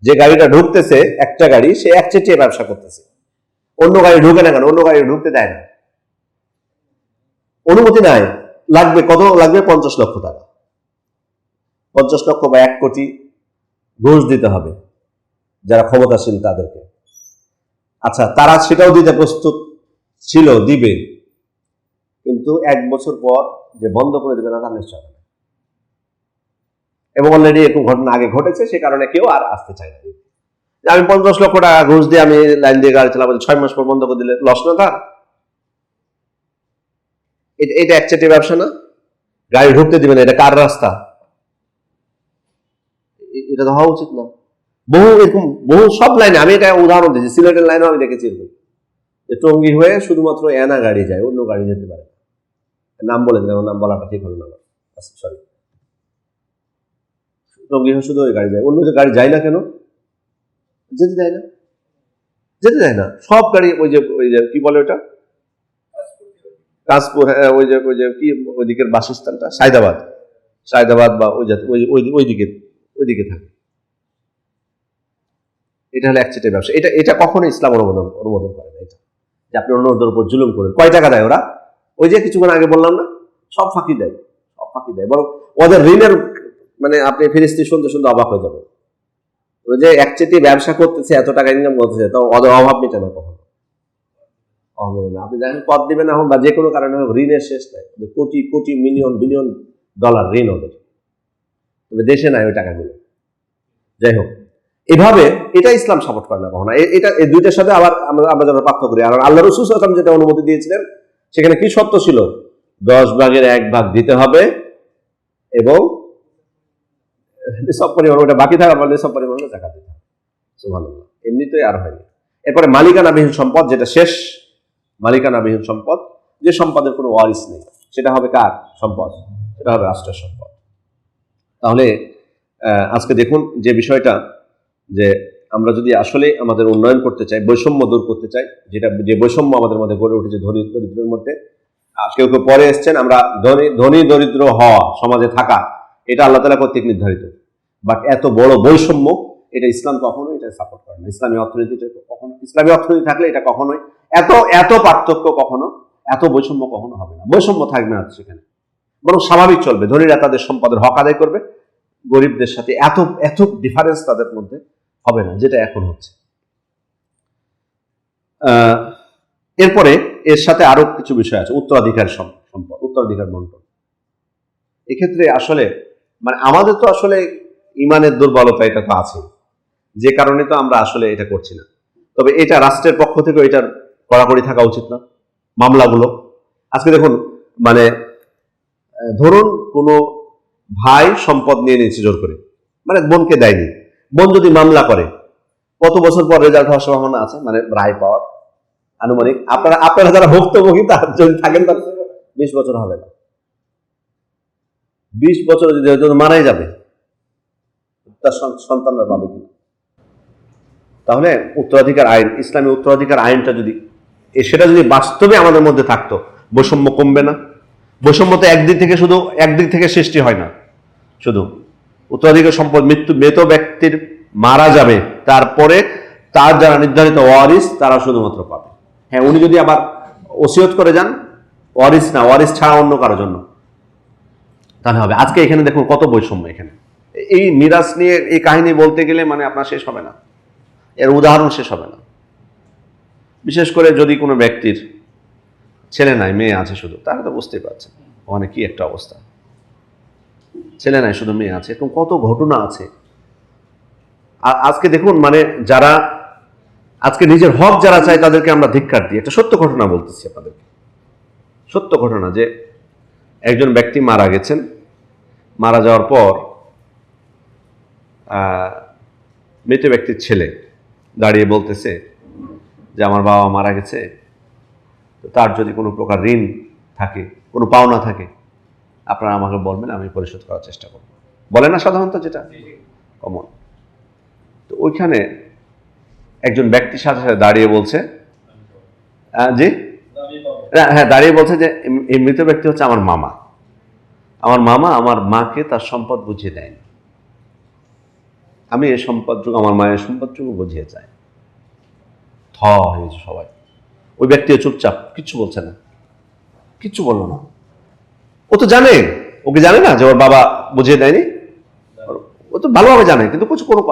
যে গাড়িটা ঢুকতেছে একটা গাড়ি, সে একচেটিয়া ব্যবসা করতেছে। অন্য গাড়ি ঢুকে না কেন? অন্য গাড়ি ঢুকতে দেয় না, অনুমতি নাই। লাগবে কত? লাগবে 50 লক্ষ টাকা, 50 লক্ষ বা 1 কোটি ঘুষ দিতে হবে যারা ক্ষমতাসীন তাদেরকে। আচ্ছা, তারা সেটাও দিতে প্রস্তুত ছিল, দিবে, কিন্তু 1 বছর পর যে বন্ধ করে দেবে না তার নিশ্চয় হবে না। এবং অলরেডি এরকম ঘটনা আগে ঘটেছে, সে কারণে কেউ আর আসতে চায় না। আমি 50 লক্ষ টাকা ঘুষ দিয়ে আমি লাইন দিয়ে গাড়ি চালাবো, 6 মাস পর বন্ধ করে দিলে লস না তার? এটা একচেটিয়া ব্যবসা না? গাড়ি ঢুকতে দিবে না, এটা কার রাস্তা? এটা তো হওয়া উচিত না। বহু এরকম বহু সব লাইনে, আমি এটা উদাহরণ দিচ্ছি, সিলেটের লাইনেও আমি দেখেছি এরকম, যে টঙ্গী হয়ে শুধুমাত্র এনা গাড়ি যায়, অন্য গাড়ি যেতে পারে। নাম বলে দিলাম, নাম বলাটা ঠিক হলো না, সরি। টঙ্গী হয়ে শুধু ওই গাড়ি যায়, অন্য যে গাড়ি যায় না কেন? যেতে দেয় না, যেতে দেয় না। সব গাড়ি ওই যে কি বলে ওটা, কাশপুর, ওই যে কি ওইদিকের বাসস্থানটা সায়দাবাদ বা ওইদিকে থাকে। এটা হলো একচেটিয়া ব্যবসা। এটা কখনো ইসলাম অনুমোদন করে না। এটা যে আপনি অন্যদের উপর জুলুম করেন। কয় টাকা দেয় ওরা? ওই যে কিছুক্ষণ আগে বললাম না, সব ফাঁকি দেয়, সব ফাঁকি দেয়। বরং ওদের ঋণের মানে আপনি ফিরিস্তি শুনতে শুনতে অবাক হয়ে যাবেন। ওই যে একচেটিয়া ব্যবসা করতেছে, এত টাকা ইনকাম করতেছে, তো ওদের অভাব মেটে না কখনো। আপনি দেখেন পদ দিবেন এখন বা যে কোনো কারণে ঋণের শেষ নাই, crore crore million billion dollar ঋণ ওদের, তবে দেশে নাই ওই টাকাগুলো। যাই হোক, এভাবে এটা ইসলাম সাপোর্ট করে না কখনো। এটা এই দুইটার সাথে আবার আমরা যেন পার্থক্য করি। আর আল্লাহ রাসূল সাল্লাল্লাহু আলাইহি ওয়াসাল্লাম যেটা অনুমতি দিয়েছিলেন, সেখানে কি শর্ত ছিল? 10 ভাগের 1 ভাগ দিতে হবে এবং সব পরিমাণ ওটা বাকি থাকা মানে সব পরিমাণ জাকাত দিতে হবে। সুবহানাল্লাহ, এমনিতেই আর হয়নি। এরপরে মালিকানাবিহীন সম্পদ, যেটা শেষ মালিকানাবিহীন সম্পদ, যে সম্পদের কোনো ওয়ারিস নেই, সেটা হবে কার সম্পদ? সেটা হবে রাষ্ট্রের সম্পদ। তাহলে আজকে দেখুন যে বিষয়টা, যে আমরা যদি আসলে আমাদের উন্নয়ন করতে চাই, বৈষম্য দূর করতে চাই, যে বৈষম্য আমাদের মধ্যে গড়ে উঠেছে ধনী দরিদ্রের মধ্যে, কেউ কেউ পরে এসছেন, আমরা ধনী দরিদ্র হওয়া, সমাজে থাকা, এটা আল্লাহ তাআলা কর্তৃক নির্ধারিত। বাট এত বড় বৈষম্য, এটা ইসলাম কখনোই এটা সাপোর্ট করে না। ইসলামী অর্থনীতি থাকলে এটা কখনোই এত পার্থক্য কখনো, এত বৈষম্য কখনো হবে না। বৈষম্য থাকবে না সেখানে, বরং স্বাভাবিক চলবে। ধনীরা তাদের সম্পদের হক আদায় করবে, গরিবদের সাথে এত ডিফারেন্স তাদের মধ্যে হবে না, যেটা এখন হচ্ছে। এরপরে এর সাথে আরো কিছু বিষয় আছে। উত্তরাধিকার সম্পদ, উত্তরাধিকার বন্টন। এক্ষেত্রে আসলে মানে আমাদের তো আসলে ইমানের দুর্বলতা এটা তো আছে, যে কারণে তো আমরা আসলে এটা করছি না। তবে এটা রাষ্ট্রের পক্ষ থেকে এটার কড়াকড়ি থাকা উচিত না। মামলাগুলো আজকে দেখুন, মানে ধরুন কোনো ভাই সম্পদ নিয়ে নিয়েছে জোর করে, মানে বোনকে দেয়নি, বোন যদি মামলা করে, কত বছর পর রেজাল্ট হওয়ার সম্ভাবনা আছে? মানে রায় পাওয়ার আনুমানিক আপনারা যারা ভুক্তভোগী তার যদি থাকেন, তার 20 বছর হবে না। 20 বছর যদি মারাই যাবে, তার সন্তানরা পাবে কিনা? তাহলে উত্তরাধিকার আইন, ইসলামী উত্তরাধিকার আইনটা সেটা যদি বাস্তবে আমাদের মধ্যে থাকতো, বৈষম্য কমবে না। বৈষম্য তো একদিক থেকে সৃষ্টি হয় না। শুধু উত্তরাধিকার সম্পদ মৃত ব্যক্তির মারা যাবে, তারপরে তার যারা নির্ধারিত ওয়ারিস তারা শুধুমাত্র পাবে। হ্যাঁ, উনি যদি আবার ওসিয়ত করে যান, ওয়ারিস ছাড়া অন্য কারোর জন্য, তাহলে হবে। আজকে এখানে দেখুন কত বৈষম্য। এখানে এই মিরাস নিয়ে এই কাহিনী বলতে গেলে মানে আপনার শেষ হবে না, এর উদাহরণ শেষ হবে না। বিশেষ করে যদি কোনো ব্যক্তির ছেলে নাই, মেয়ে আছে শুধু, তাহলে তো বুঝতেই পারছেন ওখানে কি একটা অবস্থা। ছেলে নাই, শুধু মেয়ে আছে, এরকম কত ঘটনা আছে। আর আজকে দেখুন, মানে যারা আজকে নিজের হক যারা চায় তাদেরকে আমরা ধিক্কার দিই। একটা সত্য ঘটনা বলতেছি আপনাদেরকে, সত্য ঘটনা, যে একজন ব্যক্তি মারা গেছেন। মারা যাওয়ার পর মৃত ব্যক্তির ছেলে দাঁড়িয়ে বলতেছে যে আমার বাবা মারা গেছে, তার যদি কোনো প্রকার ঋণ থাকে, কোনো পাওনা থাকে, আপনারা আমাকে বলবেন, আমি পরিশোধ করার চেষ্টা করব। বলে না সাধারণত, যেটা কমন। তো ওইখানে একজন ব্যক্তির সাথে সাথে দাঁড়িয়ে বলছে জি, হ্যাঁ, দাঁড়িয়ে বলছে যে এই মৃত ব্যক্তি হচ্ছে আমার মামা। আমার মামা আমার মাকে তার সম্পদ বুঝিয়ে দেয়নি, আমি এই সম্পদটুকু, আমার মায়ের সম্পদটুকু বুঝিয়ে চাই। হয়েছে সবাই। ওই ব্যক্তি চুপচাপ, কিচ্ছু বলছে না, কিচ্ছু বললো না। ও তো জানে, ওকে জানে না যে ওর বাবা বুঝিয়ে দেয়নি, ও তো ভালোভাবে জানে, কিন্তু কোনো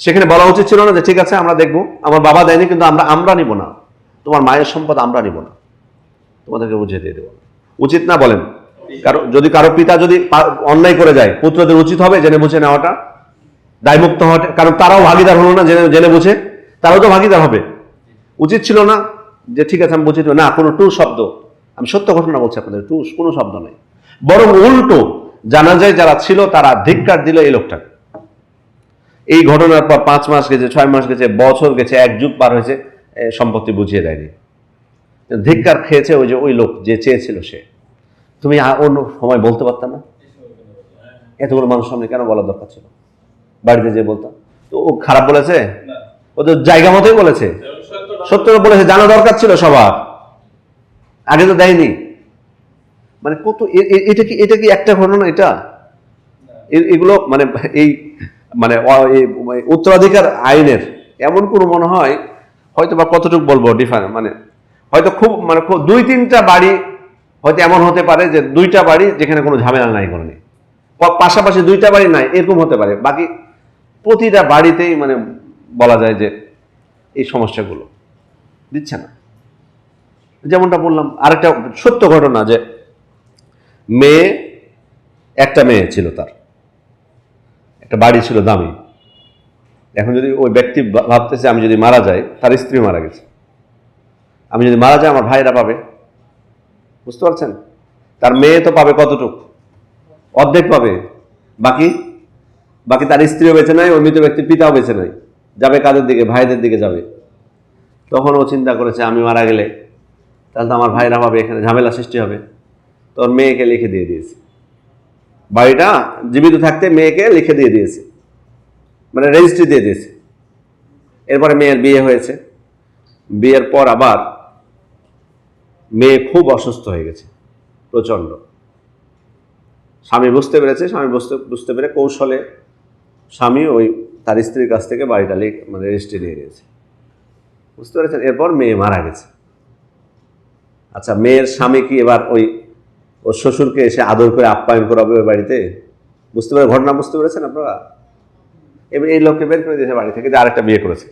সেখানে বলা উচিত ছিল না যে ঠিক আছে আমরা দেখবো, আমার বাবা দেয়নি কিন্তু আমরা নিব না, তোমার মায়ের সম্পদ আমরা নিব না, তোমাদেরকে বুঝিয়ে দিয়ে দেবো। উচিত না বলেন? যদি কারো পিতা যদি অন্যায় করে যায়, পুত্রদের উচিত হবে জেনে বুঝে নেওয়াটা, দায়মুক্ত হওয়াটা, কারণ তারাও ভাগিদার হলো না, জেনে বুঝে তারাও তো ভাগিদার হবে। উচিত ছিল না যে ঠিক আছে আমি বুঝিয়ে দেবো না, কোনো টু শব্দ, আমি সত্য ঘটনা বলছি আপনাদের, টু কোনো শব্দ নেই। বরং উল্টো জানাজায় যারা ছিল তারা ধিক্কার দিল এই লোকটা। এই ঘটনার পর 5 মাস গেছে, 6 মাস গেছে, বছর গেছে, 1 যুগ পার হয়েছে, সম্পত্তি বুঝিয়ে দেয়নি। ধিক্কার খেয়েছে ওই লোক যে চেয়েছিল সে। তুমি অন্য সময় বলতে পারতাম না? এতগুলো মানুষ সামনে কেন বলার দরকার ছিল? বাড়িতে যে বলতাম। তো ও খারাপ বলেছে? ও তো জায়গা মতোই বলেছে, সত্য বলেছে, জানা দরকার ছিল সবার, আগে তো দেয়নি। মানে কত, এটা কি একটা ঘটনা? এটা এগুলো মানে এই মানে উত্তরাধিকার আইনের এমন কোনো মনে হয় হয়তো বা কতটুকু বলবো ডিফারেন্ট, মানে হয়তো খুব 2-3টা বাড়ি হয়তো এমন হতে পারে যে 2টা বাড়ি যেখানে কোনো ঝামেলা নাই, কোনো নেই, পাশাপাশি 2টা বাড়ি নাই, এরকম হতে পারে। বাকি প্রতিটা বাড়িতেই মানে বলা যায় যে এই সমস্যাগুলো দিচ্ছে না। যেমনটা বললাম, আরেকটা সত্য ঘটনা যে একটা মেয়ে ছিল, তার একটা বাড়ি ছিল দামি। এখন যদি ওই ব্যক্তি ভাবতেছে আমি যদি মারা যাই, তার স্ত্রী মারা গেছে, আমি যদি মারা যাই আমার ভাইরা পাবে, বুঝতে পারছেন? তার মেয়ে তো পাবে কতটুকু? অর্ধেক পাবে। বাকি তার স্ত্রীও বেঁচে নাই, ওই মৃত ব্যক্তির পিতাও বেঁচে নাই, যাবে কাদের দিকে? ভাইদের দিকে যাবে। তখন ও চিন্তা করেছে আমি মারা গেলে তাহলে তো আমার ভাইরা পাবে, এখানে ঝামেলা সৃষ্টি হবে। তোর মেয়েকে লিখে দিয়ে দিয়েছে, বাড়িটা জীবিত থাকতে মেয়েকে লিখে দিয়ে দিয়েছে, মানে রেজিস্ট্রি দিয়ে দিয়েছে। এরপরে মেয়ের বিয়ে হয়েছে, বিয়ের পর আবার মেয়ে খুব অসুস্থ হয়ে গেছে প্রচন্ড। স্বামী বুঝতে পেরেছে, বুঝতে পেরে কৌশলে স্বামী ওই তার স্ত্রীর কাছ থেকে বাড়িটা মানে রেজিস্ট্রি নিয়ে নিয়েছে, বুঝতে পেরেছেন? এরপর মেয়ে মারা গেছে। আচ্ছা, মেয়ের স্বামী কি এবার ওর শ্বশুরকে এসে আদর করে আপ্যায়ন করাবে ওই বাড়িতে? বুঝতে পেরে ঘটনা বুঝতে পেরেছেন আপনারা? এবার এই লোককে বের করে দিয়েছে বাড়ি থেকে, যে আরেকটা বিয়ে করেছে।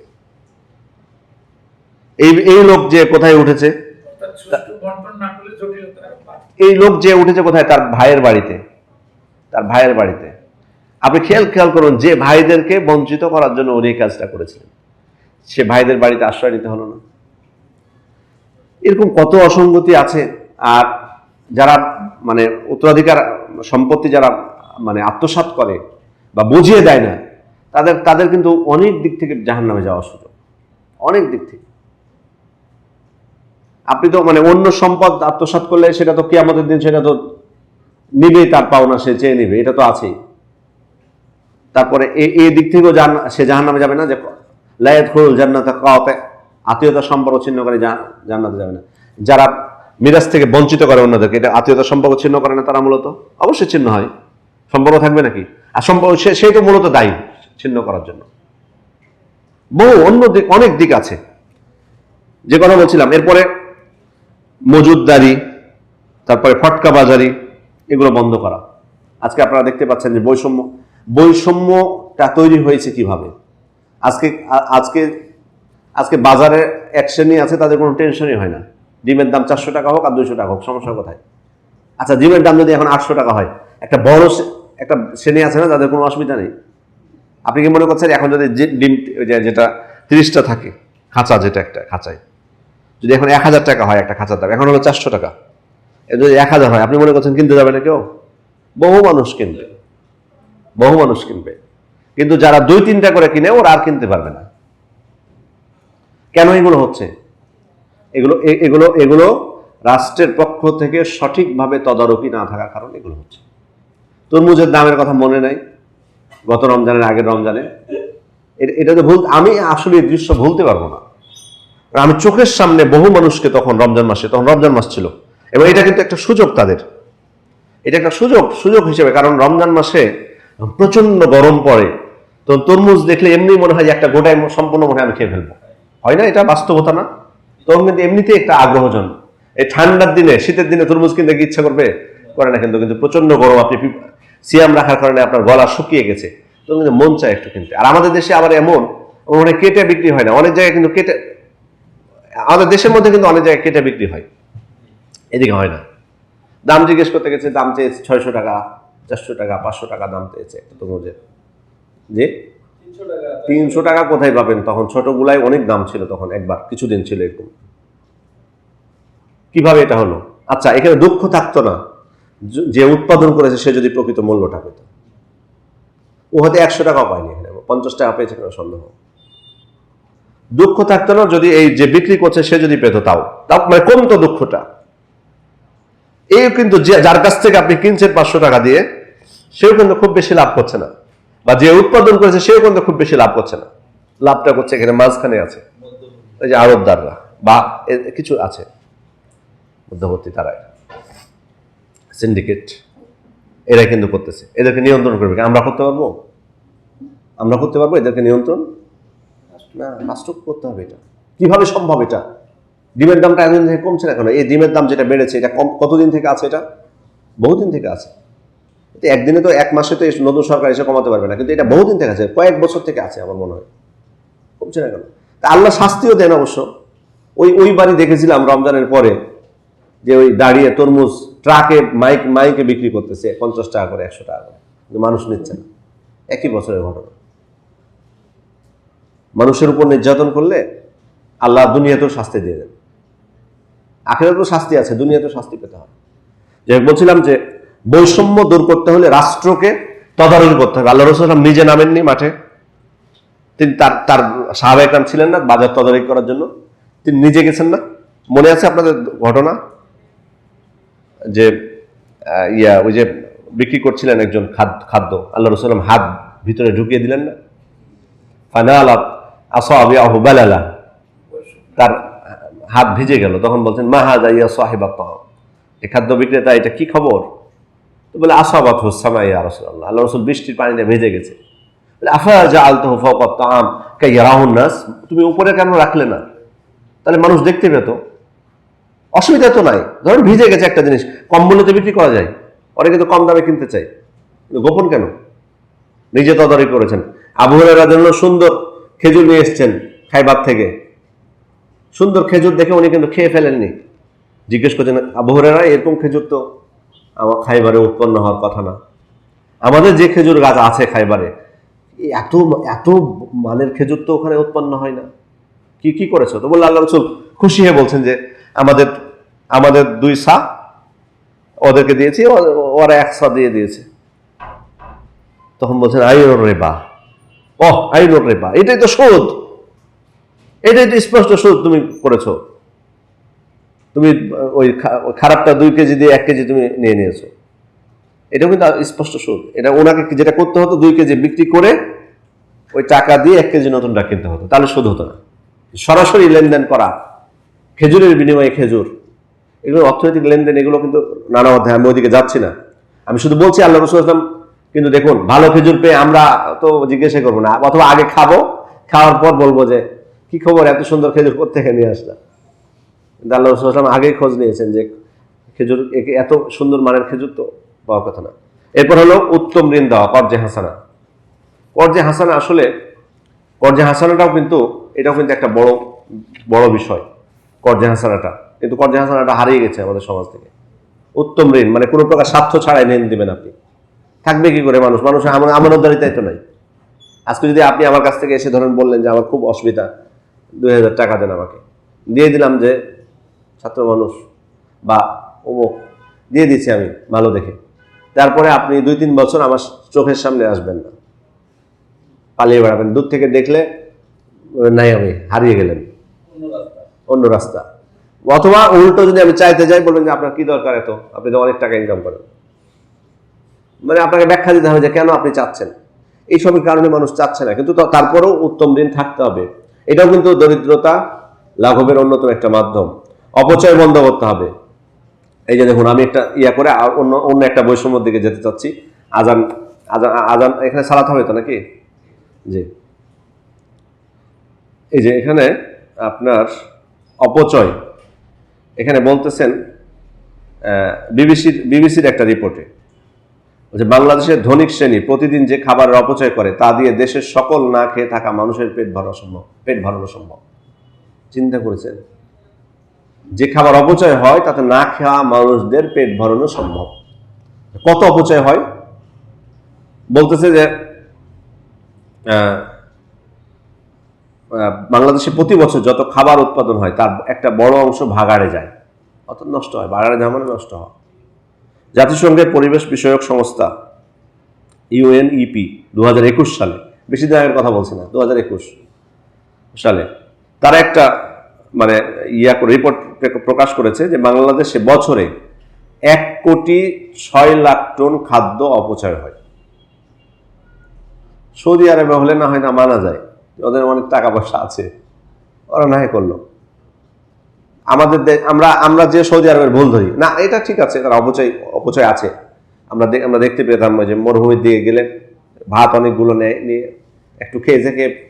এই লোক যে কোথায় উঠেছে, এই লোক যে উঠেছে কোথায়? তার ভাইয়ের বাড়িতে, তার ভাইয়ের বাড়িতে। আপনি খেয়াল করুন, যে ভাইদেরকে বঞ্চিত করার জন্য উনি এই কাজটা করেছিলেন, সে ভাইদের বাড়িতে আশ্রয় নিতে হলো না? এরকম কত অসঙ্গতি আছে। আর যারা মানে উত্তরাধিকার সম্পত্তি যারা মানে আত্মসাৎ করে বা বুঝিয়ে দেয় না, তাদের কিন্তু অনেক দিক থেকে জাহান্নামে যাওয়া সুযোগ, অনেক দিক থেকে। আপনি তো মানে অন্য সম্পদ আত্মসাৎ করলে সেটা তো কিয়ামতের দিন সেটা তো নিবেই, তার পাওনা সে চেয়ে নিবে, এটা তো আছেই। তারপরে এই দিক থেকেও সে জাহান্নামে যাবে না, যে লা ইয়াদখুলুল জান্নাতা কাওয়াতে, আত্মীয়তার সম্পর্ক ছিন্ন করে জান্নাতে যাবে না। যারা মিরাজ থেকে বঞ্চিত করে অন্যদেরকে, এটা আত্মীয়তার সম্পর্ক ছিন্ন করে না তারা মূলত? অবশ্যই ছিন্ন হয়, সম্পর্ক থাকবে নাকি? আর সম্পর্ক সেই তো মূলত দায়ী ছিন্ন করার জন্য। বহু অন্য দিক, অনেক দিক আছে যে কথা বলছিলাম। এরপরে মজুদদারি, তারপরে ফটকা বাজারি, এগুলো বন্ধ করা। আজকে আপনারা দেখতে পাচ্ছেন যে বৈষম্যটা তৈরি হয়েছে কিভাবে। আজকে বাজারে এক শ্রেণী আছে, তাদের কোনো টেনশনই হয় না। ডিমের দাম 400 টাকা হোক আর 200 টাকা হোক, সমস্যা কোথায়? আচ্ছা, ডিমের দাম যদি এখন 800 টাকা হয়, একটা বড় একটা শ্রেণী আছে না, তাদের কোনো অসুবিধা নেই। আপনি কি মনে করছেন এখন যদি ডিম যেটা 30টা থাকে খাঁচা, যেটা একটা খাঁচায় যদি এখন 1000 টাকা হয় একটা খাঁচার দাম, এখন হলো 400 টাকা, যদি 1000 হয়, আপনি মনে করছেন কিনতে যাবে না কেউ? বহু মানুষ কিনবে, কিন্তু যারা 2-3টা করে কিনে ওরা আর কিনতে পারবে না। কেন এগুলো হচ্ছে? এগুলো রাষ্ট্রের পক্ষ থেকে সঠিকভাবে তদারকি না থাকার কারণে এগুলো হচ্ছে। তরমুজের দামের কথা মনে নাই গত রমজানের আগের রমজানে, এটা তো আমি আসলে এই দৃশ্য ভুলতে পারবো না। আমি চোখের সামনে বহু মানুষকে তখন রমজান মাস ছিল, এবং এটা কিন্তু একটা সুযোগ তাদের, এটা একটা সুযোগ হিসেবে, কারণ রমজান মাসে প্রচন্ড গরম পড়ে, তো তরমুজ দেখলে এমনি মনে হয় যে একটা গোটায় সম্পূর্ণ মনে হয় আমি খেয়ে ফেলবো, হয় না? এটা বাস্তবতা না? তখন কিন্তু এমনিতে একটা আগ্রহজন, এই ঠান্ডার দিনে শীতের দিনে তরমুজ কিনতে কি ইচ্ছা করে না, কিন্তু প্রচন্ড গরম, আপনি সিয়াম রাখার কারণে আপনার গলা শুকিয়ে গেছে, তখন কিন্তু মন চায় একটু কিনতে। আর আমাদের দেশে আবার এমন মানে কেটে বিক্রি হয় না, অনেক জায়গায় কিন্তু কেটে, আমাদের দেশের মধ্যে কিন্তু অনেক জায়গায় কেটে বিক্রি হয়, এদিকে হয় না। দাম জিজ্ঞেস করতে গেছে, দাম চেয়েছে 600 টাকা, 400 টাকা, 500 টাকা দাম চেয়েছে একটা তরমুজের। যে 300 টাকা কোথায় পাবেন? তখন ছোটগুলাই অনেক দাম ছিল, তখন একবার কিছুদিন ছিল এরকম। কিভাবে এটা হলো? আচ্ছা, এখানে দুঃখ থাকতো না যে উৎপাদন করেছে সে যদি প্রকৃত মূল্যটা পেত, ও হয়তো 100 টাকাও পায়নি, এখানে 50 টাকা পেয়েছে, কেন সন্দেহ। দুঃখ থাকতো না যদি এই যে বিক্রি করছে সে যদি পেত, তাও মানে কমতো দুঃখটা। এই কিন্তু যার কাছ থেকে আপনি কিনছেন 500 টাকা দিয়ে, সেও কিন্তু খুব বেশি লাভ করছে না, বা যে উৎপাদন করেছে সেও কিন্তু খুব বেশি লাভ করছে না। লাভটা করছে এখানে মাঝখানে আছে ওই যে আড়তদাররা বা কিছু আছে মধ্যবর্তী, তারা সিন্ডিকেট, এরা কিন্তু করতেছে। এদেরকে নিয়ন্ত্রণ করবে কি আমরা করতে পারবো? আমরা করতে পারবো এদেরকে নিয়ন্ত্রণ? না, রাষ্ট্র করতে হবে। এটা কিভাবে সম্ভব? এটা ডিমের দামটা এতদিন থেকে কমছে না কেন? এই ডিমের দাম যেটা বেড়েছে, এটা কতদিন থেকে আছে? এটা বহুদিন থেকে আছে। একদিনে তো, এক মাসে তো নতুন সরকার এসে কমাতে পারবে না, কিন্তু এটা বহুদিন থেকে আছে, কয়েক বছর থেকে আছে আমার মনে হয়। কমছে না কেন? তা আল্লাহ শাস্তিও দেন অবশ্য। ওই বাড়ি দেখেছিলাম রমজানের পরে, যে ওই দাঁড়িয়ে তরমুজ ট্রাকে মাইকে বিক্রি করতেছে 50 টাকা করে, 100 টাকা করে, কিন্তু মানুষ নিচ্ছে না। একই বছরের ঘটনা। মানুষের উপর নির্যাতন করলে আল্লাহ দুনিয়াতেও শাস্তি দিয়ে দেন, আখিরাতেও শাস্তি আছে, দুনিয়াতেও শাস্তি পেতে হয়। যে বলছিলাম যে বৈষম্য দূর করতে হলে রাষ্ট্রকে তদারকি করতে হবে। আল্লাহ রাসূল নিজে নামেননি মাঠে, তিনি তার সাহাবায়ে কেরাম ছিলেন না বাজার তদারকি করার জন্য? তিনি নিজে গেছেন না? মনে আছে আপনাদের ঘটনা, যে ওই যে বিক্রি করছিলেন একজন খাদ্য, আল্লাহ রাসূল হাত ভিতরে ঢুকিয়ে দিলেন না, ফানালাত আসাবিআহু বালালা, তার হাত ভিজে গেল। তখন বলছেন মা হাযা ইয়া সাহিবাত তাআম, এই খাদ্য বিক্রেতা, এটা কি খবর? তো বলে আসাবাতহু সামা ইয়া রাসূলুল্লাহ, আল্লাহ রাসূল বৃষ্টির পানিতে ভিজে গেছে। বলে আফা জাআলতাহু ফাওকা তাআম কাইয়ারাহুন নাস, তুমি উপরে কেন রাখলে না? তাহলে মানুষ দেখতে পেত। অসুবিধা তো নাই, ধরেন ভিজে গেছে একটা জিনিস, কম মূল্যতে বিক্রি করা যায়, অনেকে তো কম দামে কিনতে চাই, গোপন কেন? নিজে তদারকি করেছেন। আবু হুরায়রার জন্য সুন্দর খেজুর নিয়ে এসেছেন খাইবার থেকে, সুন্দর খেজুর দেখে উনি কিন্তু খেয়ে ফেলেননি, জিজ্ঞেস করছেন আবু হুরায়রা এরকম খেজুর তো আমার খাইবারে উৎপন্ন হওয়ার কথা না, আমাদের যে খেজুর গাছ আছে খাইবারে এত এত মানের খেজুর তো ওখানে উৎপন্ন হয় না, কি করেছো? তো বললো আল্লাহ রাসূল খুশি হয়ে বলছেন যে আমাদের 2 সা ওদেরকে দিয়েছি, ওরা 1 সা দিয়ে দিয়েছে। তখন বলছেন আইনুর রিবা, আইনুর রিবা, এটাই তো সুদ, এটাই তো স্পষ্ট সুদ তুমি করেছো। তুমি ওই খারাপটা 2 কেজি দিয়ে 1 কেজি তুমি নিয়ে নিয়েছো, এটাও কিন্তু স্পষ্ট সুদ। এটা ওনাকে যেটা করতে হতো 2 কেজি বিক্রি করে ওই টাকা দিয়ে 1 কেজি নতুনটা কিনতে হতো, তাহলে সুদ হতো না। সরাসরি লেনদেন করা, খেজুরের বিনিময়ে খেজুর, এগুলো অর্থনৈতিক লেনদেন, এগুলো কিন্তু নানা অধ্যায়, আমি ওইদিকে যাচ্ছি না, আমি শুধু বলছি আল্লাহ রাসূল সাল্লাল্লাহু আলাইহি ওয়াসাল্লাম কিন্তু দেখুন ভালো খেজুর পেয়ে আমরা তো জিজ্ঞাসা করবো না, অথবা আগে খাবো, খাওয়ার পর বলবো যে কি খবর, এত সুন্দর খেজুর কোত্থেকে নিয়ে আসলাম। কিন্তু আল্লাহ রাসূল সাল্লাল্লাহু আলাইহি ওয়াসাল্লাম আগেই খোঁজ নিয়েছেন যে খেজুর, এত সুন্দর মানের খেজুর তো পাওয়ার কথা না। এরপর হলো উত্তম ঋণ দেওয়া, কর্জে হাসানা। কর্জে হাসানা, আসলে কর্জে হাসানাটাও কিন্তু, এটাও কিন্তু একটা বড় বিষয়, কর্জে হাসানাটা। কিন্তু কর্জে হাসানাটা হারিয়ে গেছে আমাদের সমাজ থেকে। উত্তম ঋণ মানে কোনো প্রকার স্বার্থ ছাড়াই ঋণ দিবেন আপনি, থাকবে কি করে মানুষের আমানতদারিতাই তো নাই। আজকে যদি আপনি আমার কাছ থেকে এসে ধরেন বললেন যে আমার খুব অসুবিধা, 2000 টাকা দেন আমাকে, দিয়ে দিলাম, যে ছাত্র মানুষ বা অমুক, দিয়ে দিচ্ছি আমি ভালো দেখে, তারপরে আপনি 2-3 বছর আমার চোখের সামনে আসবেন না, পালিয়ে বেড়াবেন, দূর থেকে দেখলে নাই আমি হারিয়ে গেলেন অন্য রাস্তা। অথবা উল্টো যদি আমি চাইতে যাই, বলবেন যে আপনার কি দরকার এত, আপনি তো অনেক টাকা ইনকাম করেন, মানে আপনাকে ব্যাখ্যা দিতে হবে যে কেন আপনি চাচ্ছেন। এইসবের কারণে মানুষ চাচ্ছে না, কিন্তু তারপরেও উত্তম ঋণ থাকতে হবে। এটাও কিন্তু দরিদ্রতা লাঘবের অন্যতম একটা মাধ্যম। অপচয় বন্ধ করতে হবে। এই যে দেখুন, আমি একটা করে আর অন্য একটা বৈষম্যের দিকে যেতে চাচ্ছি। আজান আজান আজান এখানে সালাত হবে তো নাকি? জি, এই যে এখানে আপনার অপচয়, এখানে বলতেছেন বিবিসির একটা রিপোর্টে যে বাংলাদেশের ধনিক শ্রেণী প্রতিদিন যে খাবারের অপচয় করে তা দিয়ে দেশের সকল না খেয়ে থাকা মানুষের পেট ভরানো সম্ভব। চিন্তা করেছেন, যে খাবার অপচয় হয় তাতে না খাওয়া মানুষদের পেট ভরানো সম্ভব। কত অপচয় হয় বলতেছে যে বাংলাদেশে প্রতি বছর যত খাবার উৎপাদন হয় তার একটা বড় অংশ ভাগাড়ে যায়, অর্থাৎ নষ্ট হয়। ভাগাড়ে যাওয়া মানে নষ্ট হয়। জাতিসংঘের পরিবেশ বিষয়ক সংস্থা ইউএনইপি 2021 সালে, বেশি দিন আগের কথা বলছি না, 2021 সালে তারা একটা মানে রিপোর্ট প্রকাশ করেছে যে বাংলাদেশে বছরে 1,06,00,000 টন খাদ্য অপচয় হয়। সৌদি আরবে হলে না হয় না মানা যায়, ওদের অনেক টাকা পয়সা আছে, ওরা না করলো। আমাদের আমরা যে সৌদি আরবের ভুল ধরি না, এটা ঠিক আছে, তার অপচয় আছে। আমরা দেখতে পেতাম যে মরুভূমির দিকে গেলে ভাত অনেকগুলো নিয়ে একটু খেয়ে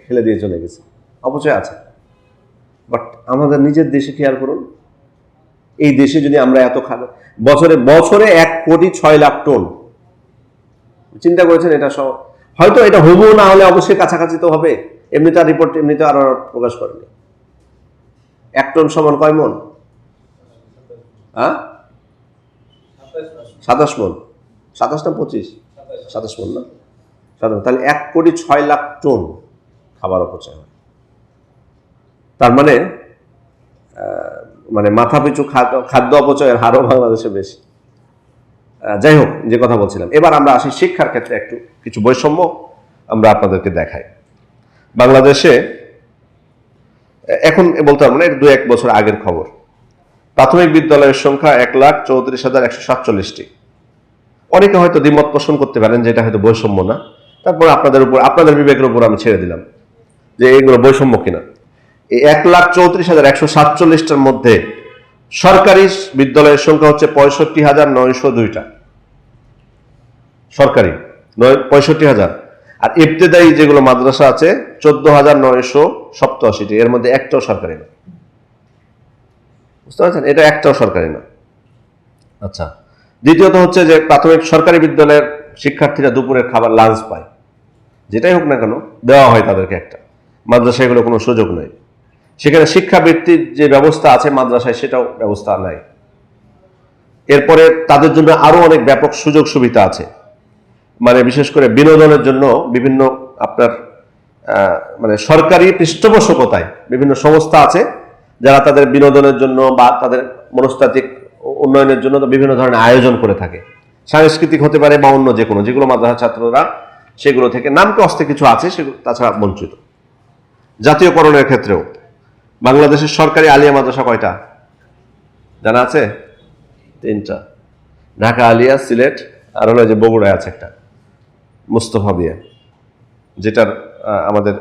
ফেলে দিয়ে চলে গেছে, অপচয় আছে। বাট আমাদের নিজের দেশে খেয়াল করুন, এই দেশে যদি আমরা এত খাবো বছরে 1,06,00,000 টন, চিন্তা করেছেন এটা সব? হয়তো এটা হবো না হলে অবশ্যই কাছাকাছি তো হবে। এমনিতে রিপোর্ট এমনিতে আরো প্রকাশ করেনি। 1 টন সমান কয় মন? 27 মন, 27 না 25? 27 মন না? তাহলে 1,06,00,000 টন খাবার অপচয় হয়। তার মানে মাথা পিছু খাদ্য অপচয়ের হারও বাংলাদেশে বেশি। যাই হোক, যে কথা বলছিলাম, এবার আমরা আসি শিক্ষার ক্ষেত্রে একটু কিছু বৈষম্য আমরা আপনাদেরকে দেখাই। বাংলাদেশে এখন বলতে পারবো না, 2-1 বছর আগের খবর, প্রাথমিক বিদ্যালয়ের সংখ্যা 1,34,147টি। অনেকে হয়তো দ্বিমত পোষণ করতে পারেন যে এটা হয়তো বৈষম্য না। তারপর আপনাদের বিবেকের উপর আমি ছেড়ে দিলাম যে এগুলো বৈষম্য কিনা। এই 1,34,147টার মধ্যে সরকারি বিদ্যালয়ের সংখ্যা হচ্ছে 65,902টা, সরকারি 65,000। আর ইবতেদায়ী যেগুলো মাদ্রাসা আছে 14,987টি, এর মধ্যে একটাও সরকারি না। বুঝতে পারছেন, এটা একটাও সরকারি না। আচ্ছা, দ্বিতীয়ত হচ্ছে যে প্রাথমিক সরকারি বিদ্যালয়ের শিক্ষার্থীরা দুপুরের খাবার লাঞ্চ পায়, যেটাই হোক না কেন দেওয়া হয় তাদেরকে একটা। মাদ্রাসায় এগুলো কোনো সুযোগ নেই। সেখানে শিক্ষাবৃত্তির যে ব্যবস্থা আছে মাদ্রাসায় সেটাও ব্যবস্থা নাই। এরপরে তাদের জন্য আরো অনেক ব্যাপক সুযোগ সুবিধা আছে, বিশেষ করে বিনোদনের জন্য বিভিন্ন আপনার সরকারি পৃষ্ঠপোষকতায় বিভিন্ন সংস্থা আছে যারা তাদের বিনোদনের জন্য বা তাদের মনস্তাত্ত্বিক উন্নয়নের জন্য বিভিন্ন ধরনের আয়োজন করে থাকে। সাংস্কৃতিক হতে পারে বা অন্য যেগুলো মাদ্রাসা ছাত্ররা সেগুলো থেকে নামকে অস্তে কিছু আছে, সেগুলো তাছাড়া বঞ্চিত। জাতীয়করণের ক্ষেত্রেও বাংলাদেশের সরকারি আলিয়া মাদ্রাসা কয়টা জানা আছে? 3টা, ঢাকা আলিয়া, সিলেট, আর হলো যে বগুড়ায় আছে একটা মুস্তফা বিয়া, যেটার আমাদের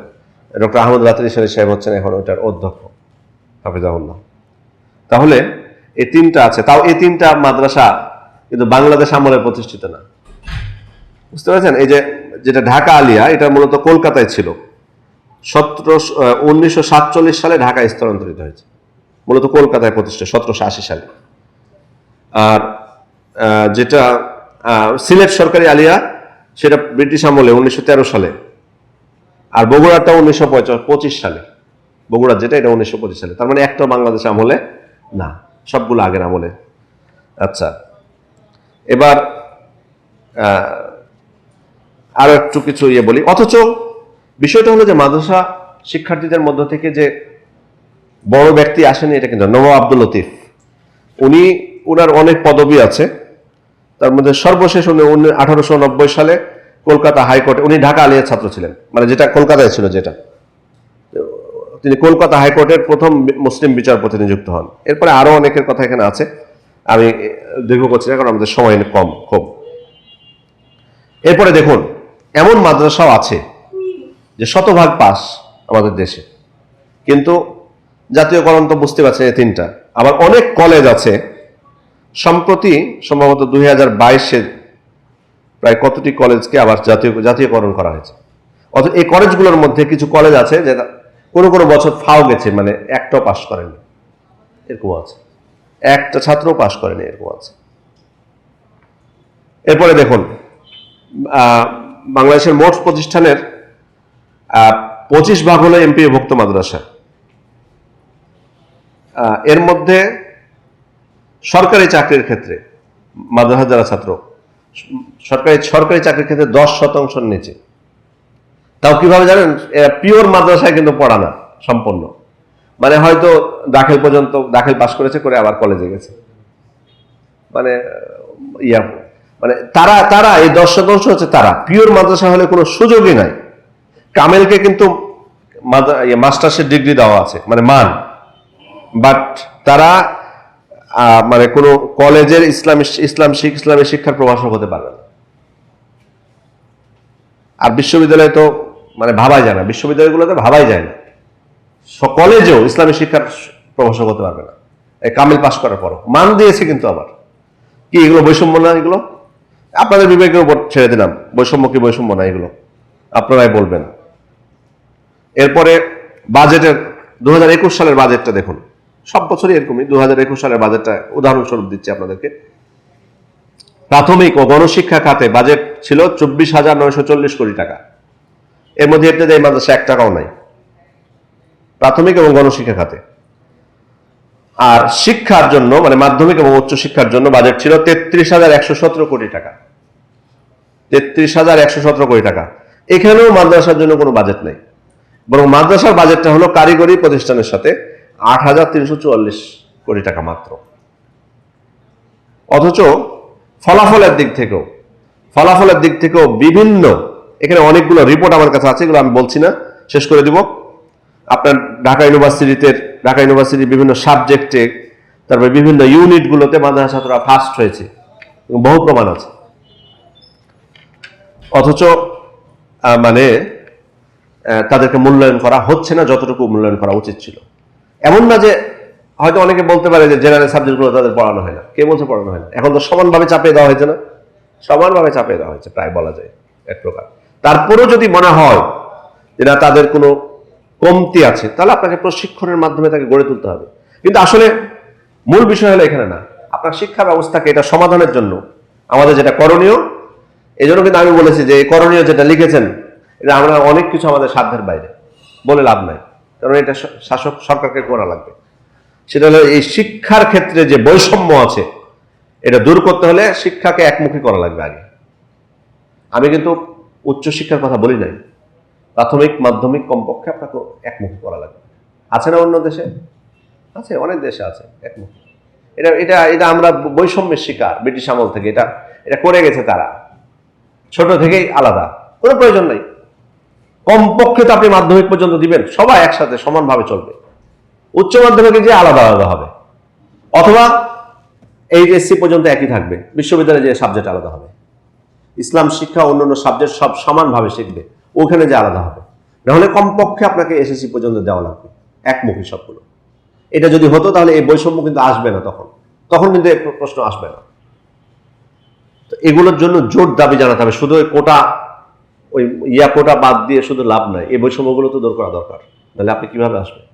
ডক্টর আহমদ রাতের সাহেব হচ্ছেন এখন ওটার অধ্যক্ষ, হাফিজাহুল্লাহ। তাহলে এই 3টা আছে, তাও এই 3টা মাদ্রাসা কিন্তু বাংলাদেশ আমলে প্রতিষ্ঠিত না। বুঝতে পারছেন? এই যেটা ঢাকা আলিয়া, এটা মূলত কলকাতায় ছিল, 1947 সালে ঢাকায় স্থানান্তরিত হয়েছে, মূলত কলকাতায় প্রতিষ্ঠিত 1780 সালে। আর যেটা সিলেট সরকারি আলিয়া সেটা ব্রিটিশ আমলে 1913 সালে, আর বগুড়াটা 1925 সালে। বগুড়া যেটা, এটা 1925 সালে। তার মানে একটা বাংলাদেশ আমলে না, সবগুলো আগের আমলে। আচ্ছা, এবার আরো একটু কিছু বলি। অথচ বিষয়টা হলো যে মাদ্রাসা শিক্ষার্থীদের মধ্য থেকে যে বড় ব্যক্তি আসেনি এটা কিন্তু নবাব আব্দুল লতিফ, উনার অনেক পদবি আছে। তার মধ্যে সর্বশেষ উনি 1890 সালে কলকাতা হাইকোর্টে, উনি ঢাকা আলিয়ার ছাত্র ছিলেন, যেটা কলকাতায় ছিল, যেটা তিনি কলকাতা হাইকোর্টের প্রথম মুসলিম বিচারপতি নিযুক্ত হন। এরপরে আরো অনেকের কথা এখানে আছে, আমি দীর্ঘ করছি না কারণ আমাদের সময় কম খুব। এরপরে দেখুন, এমন মাদ্রাসাও আছে যে 100% পাস আমাদের দেশে, কিন্তু জাতীয়করণ তো বুঝতে পারছেন এই তিনটা। আবার অনেক কলেজ আছে, সম্প্রতি সম্ভবত 2022-এর প্রায় কতটি কলেজকে আবার জাতীয়করণ করা হয়েছে। অথচ এই কলেজগুলোর মধ্যে কিছু কলেজ আছে যেটা কোনো কোনো বছর ফাও গেছে, মানে একটাও পাশ করেনি, এরকম আছে, একটা ছাত্রও পাশ করেনি, এরকম আছে। এরপরে দেখুন, বাংলাদেশের মোট প্রতিষ্ঠানের 25 ভাগ হলো এমপিওভুক্ত মাদ্রাসা। এর মধ্যে সরকারি চাকরির ক্ষেত্রে মাদ্রাসা যারা ছাত্র সরকারি চাকরির ক্ষেত্রে 10% নিচে। তাও কিভাবে জানেন? পিওর মাদ্রাসায় কিন্তু পড়া না সম্পূর্ণ, মানে হয়তো দাখিল পর্যন্ত, দাখিল পাশ করেছে, করে আবার কলেজে গেছে, মানে মানে তারা এই 10% হচ্ছে তারা পিওর মাদ্রাসা হলে কোনো সুযোগই নাই। কামেলকে কিন্তু মাস্টার্সের ডিগ্রি দেওয়া আছে, মানে মান, বাট তারা মানে কোনো কলেজের ইসলামী শিক্ষার প্রভাষক হতে পারবে না। আর বিশ্ববিদ্যালয়ে তো মানে ভাবাই যায় না, বিশ্ববিদ্যালয়গুলোতে ভাবাই যায় না, কলেজেও ইসলামী শিক্ষার প্রভাষক হতে পারবে না এই কামেল পাশ করার পরও। মান দিয়েছে কিন্তু আবার কি, এগুলো বৈষম্য না? এগুলো আপনাদের বিবেকের উপর ছেড়ে দিলাম, বৈষম্য কি বৈষম্য না, এগুলো আপনারাই বলবেন। এরপরে বাজেটের 2021 সালের বাজেটটা দেখুন, সব বছরই এরকমই। 2021 সালের বাজেটটা উদাহরণস্বরূপ দিচ্ছি আপনাদেরকে। প্রাথমিক ও গণশিক্ষা খাতে বাজেট ছিল 24,940 কোটি টাকা। এর মধ্যে এই মাদ্রাসা 1 টাকাও নাই প্রাথমিক এবং গণশিক্ষা খাতে। আর শিক্ষার জন্য, মানে মাধ্যমিক এবং উচ্চ শিক্ষার জন্য বাজেট ছিল 33,117 কোটি টাকা। 33,117 কোটি টাকা। এখানেও মাদ্রাসার জন্য কোনো বাজেট নেই, বরং মাদ্রাসার বাজেটটা হলো কারিগরি প্রতিষ্ঠানের সাথে 8,344 কোটি টাকা মাত্র। অথচ ফলাফলের দিক থেকেও বিভিন্ন, এখানে অনেকগুলো রিপোর্ট আমার কাছে আছে, এগুলো আমি বলছি না, শেষ করে দিব। আপনার ঢাকা ইউনিভার্সিটির বিভিন্ন সাবজেক্টে, তারপরে বিভিন্ন ইউনিটগুলোতে মাদ্রাসা ছাত্ররা ফার্স্ট হয়েছে, বহু প্রমাণ আছে। অথচ মানে তাদেরকে মূল্যায়ন করা হচ্ছে না যতটুকু মূল্যায়ন করা উচিত ছিল। এমন না যে, হয়তো অনেকে বলতে পারে যে জেনারেল সাবজেক্টগুলো তাদের পড়ানো হয় না। কে বলছে পড়ানো হয় না? এখন তো সমানভাবে চাপিয়ে দেওয়া হয়েছে না, সমানভাবে চাপিয়ে দেওয়া হয়েছে প্রায় বলা যায় এক প্রকার। তারপরেও যদি মনে হয় যে না, তাদের কোনো কমতি আছে, তাহলে আপনাকে প্রশিক্ষণের মাধ্যমে তাকে গড়ে তুলতে হবে। কিন্তু আসলে মূল বিষয় হলো এখানে না, আপনার শিক্ষা ব্যবস্থাকে এটা সমাধানের জন্য আমাদের যেটা করণীয়, এই জন্য কিন্তু আমি বলেছি যে করণীয় যেটা লিখেছেন, এটা আমরা অনেক কিছু আমাদের সাধ্যের বাইরে, বলে লাভ নাই, কারণ এটা শাসক সরকারকে করা লাগবে। সেটা হলো এই শিক্ষার ক্ষেত্রে যে বৈষম্য আছে, এটা দূর করতে হলে শিক্ষাকে একমুখী করা লাগবে আগে। আমি কিন্তু উচ্চশিক্ষার কথা বলি নাই, প্রাথমিক মাধ্যমিক কমপক্ষে আপনাকে একমুখী করা লাগবে। আছে না অন্য দেশে? আছে, অনেক দেশে আছে একমুখী। এটা এটা এটা আমরা বৈষম্যের শিকার, ব্রিটিশ আমল থেকে এটা করে গেছে তারা, ছোট থেকেই আলাদা, কোনো প্রয়োজন নাই। কমপক্ষে তো আপনি মাধ্যমিক পর্যন্ত দিবেন, সবাই একসাথে সমানভাবে চলবে। উচ্চ মাধ্যমিকে যে আলাদা আলাদা হবে, অথবা এইচএসসি পর্যন্ত একই থাকবে, বিশ্ববিদ্যালয়ে যে সাবজেক্ট আলাদা হবে। ইসলাম শিক্ষা অন্যান্য সাবজেক্ট সব সমানভাবে শিখবে, ওখানে যে আলাদা হবে। নাহলে কমপক্ষে আপনাকে এসএসসি পর্যন্ত দেওয়া লাগবে, একমুখী সবগুলো। এটা যদি হতো তাহলে এই বৈষম্য কিন্তু আসবে না, তখন কিন্তু এই প্রশ্ন আসবে না। তো এগুলোর জন্য জোর দাবি জানাতে হবে। শুধু কোটা বাদ দিয়ে শুধু লাভ নাই, এই বৈষম্যগুলো তো দূর করা দরকার, নাহলে আপনি কিভাবে আসবেন?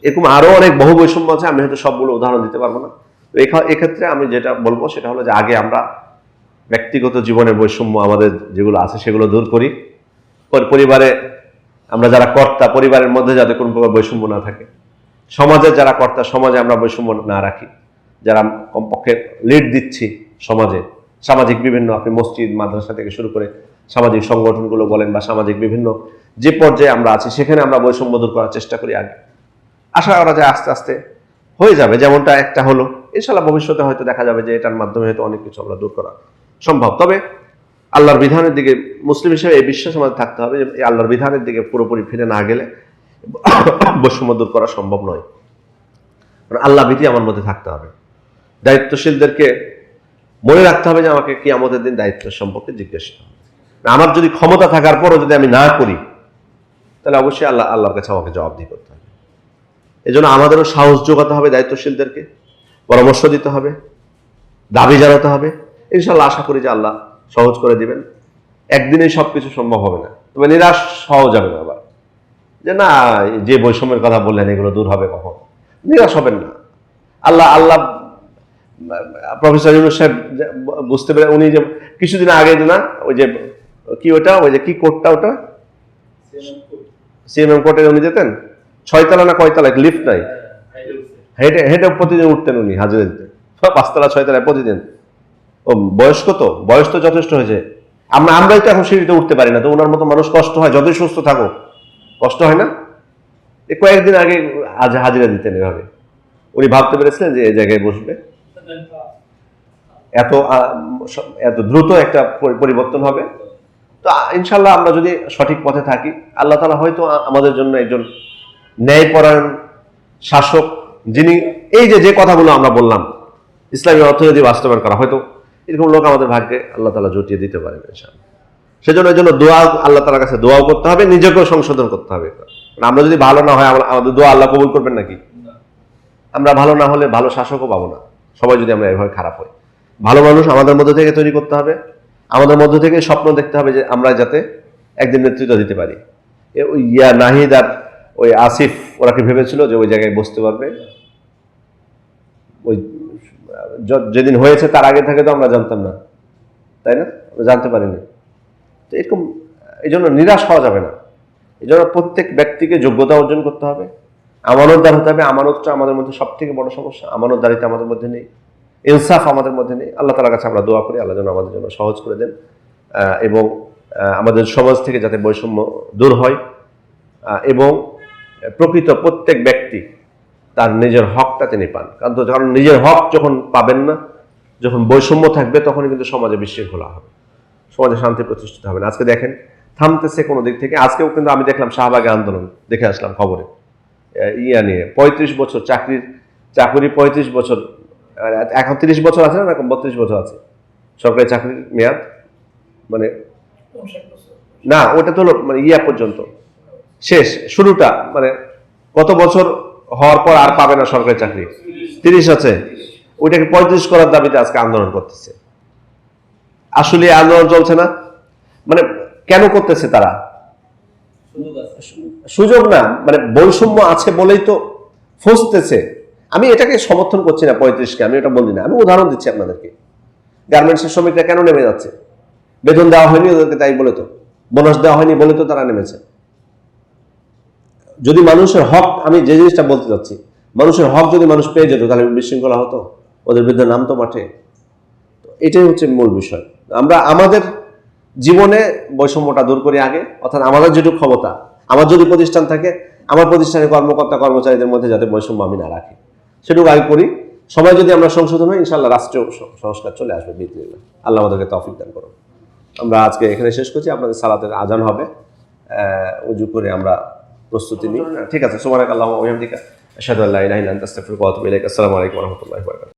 এরকম আরো অনেক বহু বৈষম্য আছে, আমি হয়তো সবগুলো উদাহরণ দিতে পারবো না। তো এক্ষেত্রে আমি যেটা বলবো সেটা হলো যে আগে আমরা ব্যক্তিগত জীবনের বৈষম্য আমাদের যেগুলো আছে সেগুলো দূর করি। পরিবারে আমরা যারা কর্তা, পরিবারের মধ্যে যাতে কোনো প্রকার বৈষম্য না থাকে। সমাজের যারা কর্তা, সমাজে আমরা বৈষম্য না রাখি। যারা কমপক্ষে লিড দিচ্ছি সমাজে, সামাজিক বিভিন্ন, আপনি মসজিদ মাদ্রাসা থেকে শুরু করে সামাজিক সংগঠনগুলো বলেন, বা সামাজিক বিভিন্ন যে পর্যায়ে আমরা আছি, সেখানে আমরা বৈষম্য দূর করার চেষ্টা করি আগে। আশা করা যায় আস্তে আস্তে হয়ে যাবে, যেমনটা একটা হলো। ইনশাআল্লাহ ভবিষ্যতে হয়তো দেখা যাবে যে এটার মাধ্যমে হয়তো অনেক কিছু আমরা দূর করা সম্ভব। তবে আল্লাহর বিধানের দিকে মুসলিম হিসেবে এই বিশ্বাস আমাদের থাকতে হবে যে আল্লাহর বিধানের দিকে পুরোপুরি ফিরে না গেলে বৈষম্য দূর করা সম্ভব নয়। আল্লাহ ভীতি আমার মধ্যে থাকতে হবে। দায়িত্বশীলদেরকে মনে রাখতে হবে যে আমাকে কিয়ামতের দিন দায়িত্ব সম্পর্কে জিজ্ঞাসা হবে। আমার যদি ক্ষমতা থাকার পরও যদি আমি না করি, তাহলে অবশ্যই আল্লাহর কাছে আমাকে জবাবদিহি করতে হবে। এজন্য আমাদেরও সাহস যোগাতে হবে, দায়িত্বশীলদেরকে পরামর্শ দিতে হবে, দাবি জানাতে হবে। ইনশাল্লাহ আশা করি যে আল্লাহ সহজ করে দিবেন। একদিনেই সবকিছু সম্ভব হবে না, তবে নিরাশ হওয়া যাবে না আবার যে না যে বৈষম্যের কথা বললেন এগুলো দূর হবে কখন। নিরাশ হবেন না। আল্লাহ প্রফেসর ইউনূস সাহেব বুঝতে পেরে উনি যে কিছুদিন আগে না ওই যে কি ওটা ওই যে কি কোর্টটা ওটা সিএমএম কোর্টে উনি যেতেন 6 তলা না কয়তলা লিফট নাই, হেঁটে প্রতিদিন উঠতেন উনি হাজিরা দিতে, 5 তলা 6 তলায় প্রতিদিন। ও বয়স তো যথেষ্ট হয়েছে। আমরাই তো এখন সিঁড়িতে উঠতে পারি না, তো ওনার মতো মানুষ কষ্ট হয়, যতই সুস্থ থাকো কষ্ট হয় না? কয়েকদিন আগে আজ হাজিরা দিতেন এভাবে। উনি ভাবতে পেরেছিলেন যে এই জায়গায় বসবে, এত দ্রুত একটা পরিবর্তন হবে। তো ইনশাল্লাহ আমরা যদি সঠিক পথে থাকি, আল্লাহ তাআলা হয়তো আমাদের জন্য একজন ন্যায়পরায়ণ শাসক, যিনি এই যে কথাগুলো আমরা বললাম ইসলামী অর্থনীতি বাস্তবায়ন করা, হয়তো এরকম লোক আমাদের ভাগ্যে আল্লাহ তাআলা জুটিয়ে দিতে পারেন ইনশাআল্লাহ। সেজন্য এই জন্য দোয়া, আল্লাহ তাআলার কাছে দোয়াও করতে হবে, নিজেকেও সংশোধন করতে হবে। আমরা যদি ভালো না হয় আমাদের দোয়া আল্লাহ কবুল করবেন নাকি? আমরা ভালো না হলে ভালো শাসকও পাবো না, সবাই যদি আমরা এভাবে খারাপ হই। ভালো মানুষ আমাদের মধ্যে থেকে তৈরি করতে হবে, আমাদের মধ্যে থেকে স্বপ্ন দেখতে হবে যে আমরা যাতে একদিন নেতৃত্ব দিতে পারি। ওই নাহিদ আর ওই আসিফ ওরা কি ভেবেছিল যে ওই জায়গায় বসতে পারবে? ওই যেদিন হয়েছে তার আগে থেকে তো আমরা জানতাম না, তাই না? আমরা জানতে পারিনি। তো এরকম এই জন্য নিরাশ হওয়া যাবে না। এই জন্য প্রত্যেক ব্যক্তিকে যোগ্যতা অর্জন করতে হবে, আমানতদার হতে হবে। আমানতটা আমাদের মধ্যে সব থেকে বড় সমস্যা, আমানতদারিতা আমাদের মধ্যে নেই, ইনসাফ আমাদের মধ্যে নেই। আল্লাহ তাআলার কাছে আমরা দোয়া করি আল্লাহ যেন আমাদের জন্য সহজ করে দেন, এবং আমাদের সমাজ থেকে যাতে বৈষম্য দূর হয়, এবং প্রকৃত প্রত্যেক ব্যক্তি তার নিজের হকটা তিনি পান। কারণ নিজের হক যখন পাবেন না, যখন বৈষম্য থাকবে, তখনই কিন্তু সমাজে বিশৃঙ্খলা হবে, সমাজে শান্তি প্রতিষ্ঠিত হবে না। আজকে দেখেন থামতেছে কোনো দিক থেকে। আজকেও কিন্তু আমি দেখলাম শাহবাগে আন্দোলন, দেখে আসলাম খবরে, নিয়ে 35 বছর চাকরি 35 বছর, এখন 30 বছর আছে না, এখন 32 বছর আছে সরকারি চাকরির মেয়াদ। মানে না, ওটা তো মানে পর্যন্ত শেষ, শুরুটা মানে কত বছর হওয়ার পর আর পাবে না সরকারি চাকরি, 30 আছে, ওইটাকে 35 করার দাবিতে আজকে আন্দোলন করতেছে। আসলে আন্দোলন চলছে না, মানে কেন করতেছে তারা? সুযোগ না, মানে বৈষম্য আছে বলেই তো ফসতেছে। আমি এটাকে সমর্থন করছি না 35কে, আমি এটা বলি না, আমি উদাহরণ দিচ্ছি আপনাদেরকে। গার্মেন্টসের শ্রমিকরা কেন নেমে যাচ্ছে? বেতন দেওয়া হয়নি ওদেরকে, তাই বলে তো, বোনাস দেওয়া হয়নি বলে তো তারা নেমেছে। যদি মানুষের হক, আমি যে জিনিসটা বলতে চাচ্ছি, মানুষের হক যদি মানুষ পেয়ে যেত তাহলে বিশৃঙ্খলা হতো, ওদের বিরুদ্ধে নামতো মাঠে। এটাই হচ্ছে মূল বিষয়। আমরা আমাদের জীবনে বৈষম্যটা দূর করি আগে, অর্থাৎ আমাদের যেটুকু ক্ষমতা, আমার যদি প্রতিষ্ঠান থাকে, আমার প্রতিষ্ঠানের কর্মকর্তা কর্মচারীদের মধ্যে যাতে বৈষম্য আমি না রাখি, সেটুকু আগে করি। সবাই যদি আমরা সংশোধন হই, ইনশাআল্লাহ রাষ্ট্রীয় সংস্কার চলে আসবে বিসমিল্লাহ। আল্লাহ আমাদেরকে তৌফিক দান করুন। আমরা আজকে এখানে শেষ করছি, আপনাদের সালাতের আজান হবে, উজু করে আমরা প্রস্তুতি নিই। ঠিক আছে, সুবহানাকাল্লাহুম্মা ওয়া বিহামদিকা আশহাদু আল্লা ইলাহা ইল্লা আনতা আস্তাগফিরুকা ওয়া আতুবু ইলাইক। আসসালামু আলাইকুম ওয়া রাহমাতুল্লাহি ওয়া বারাকাতুহু।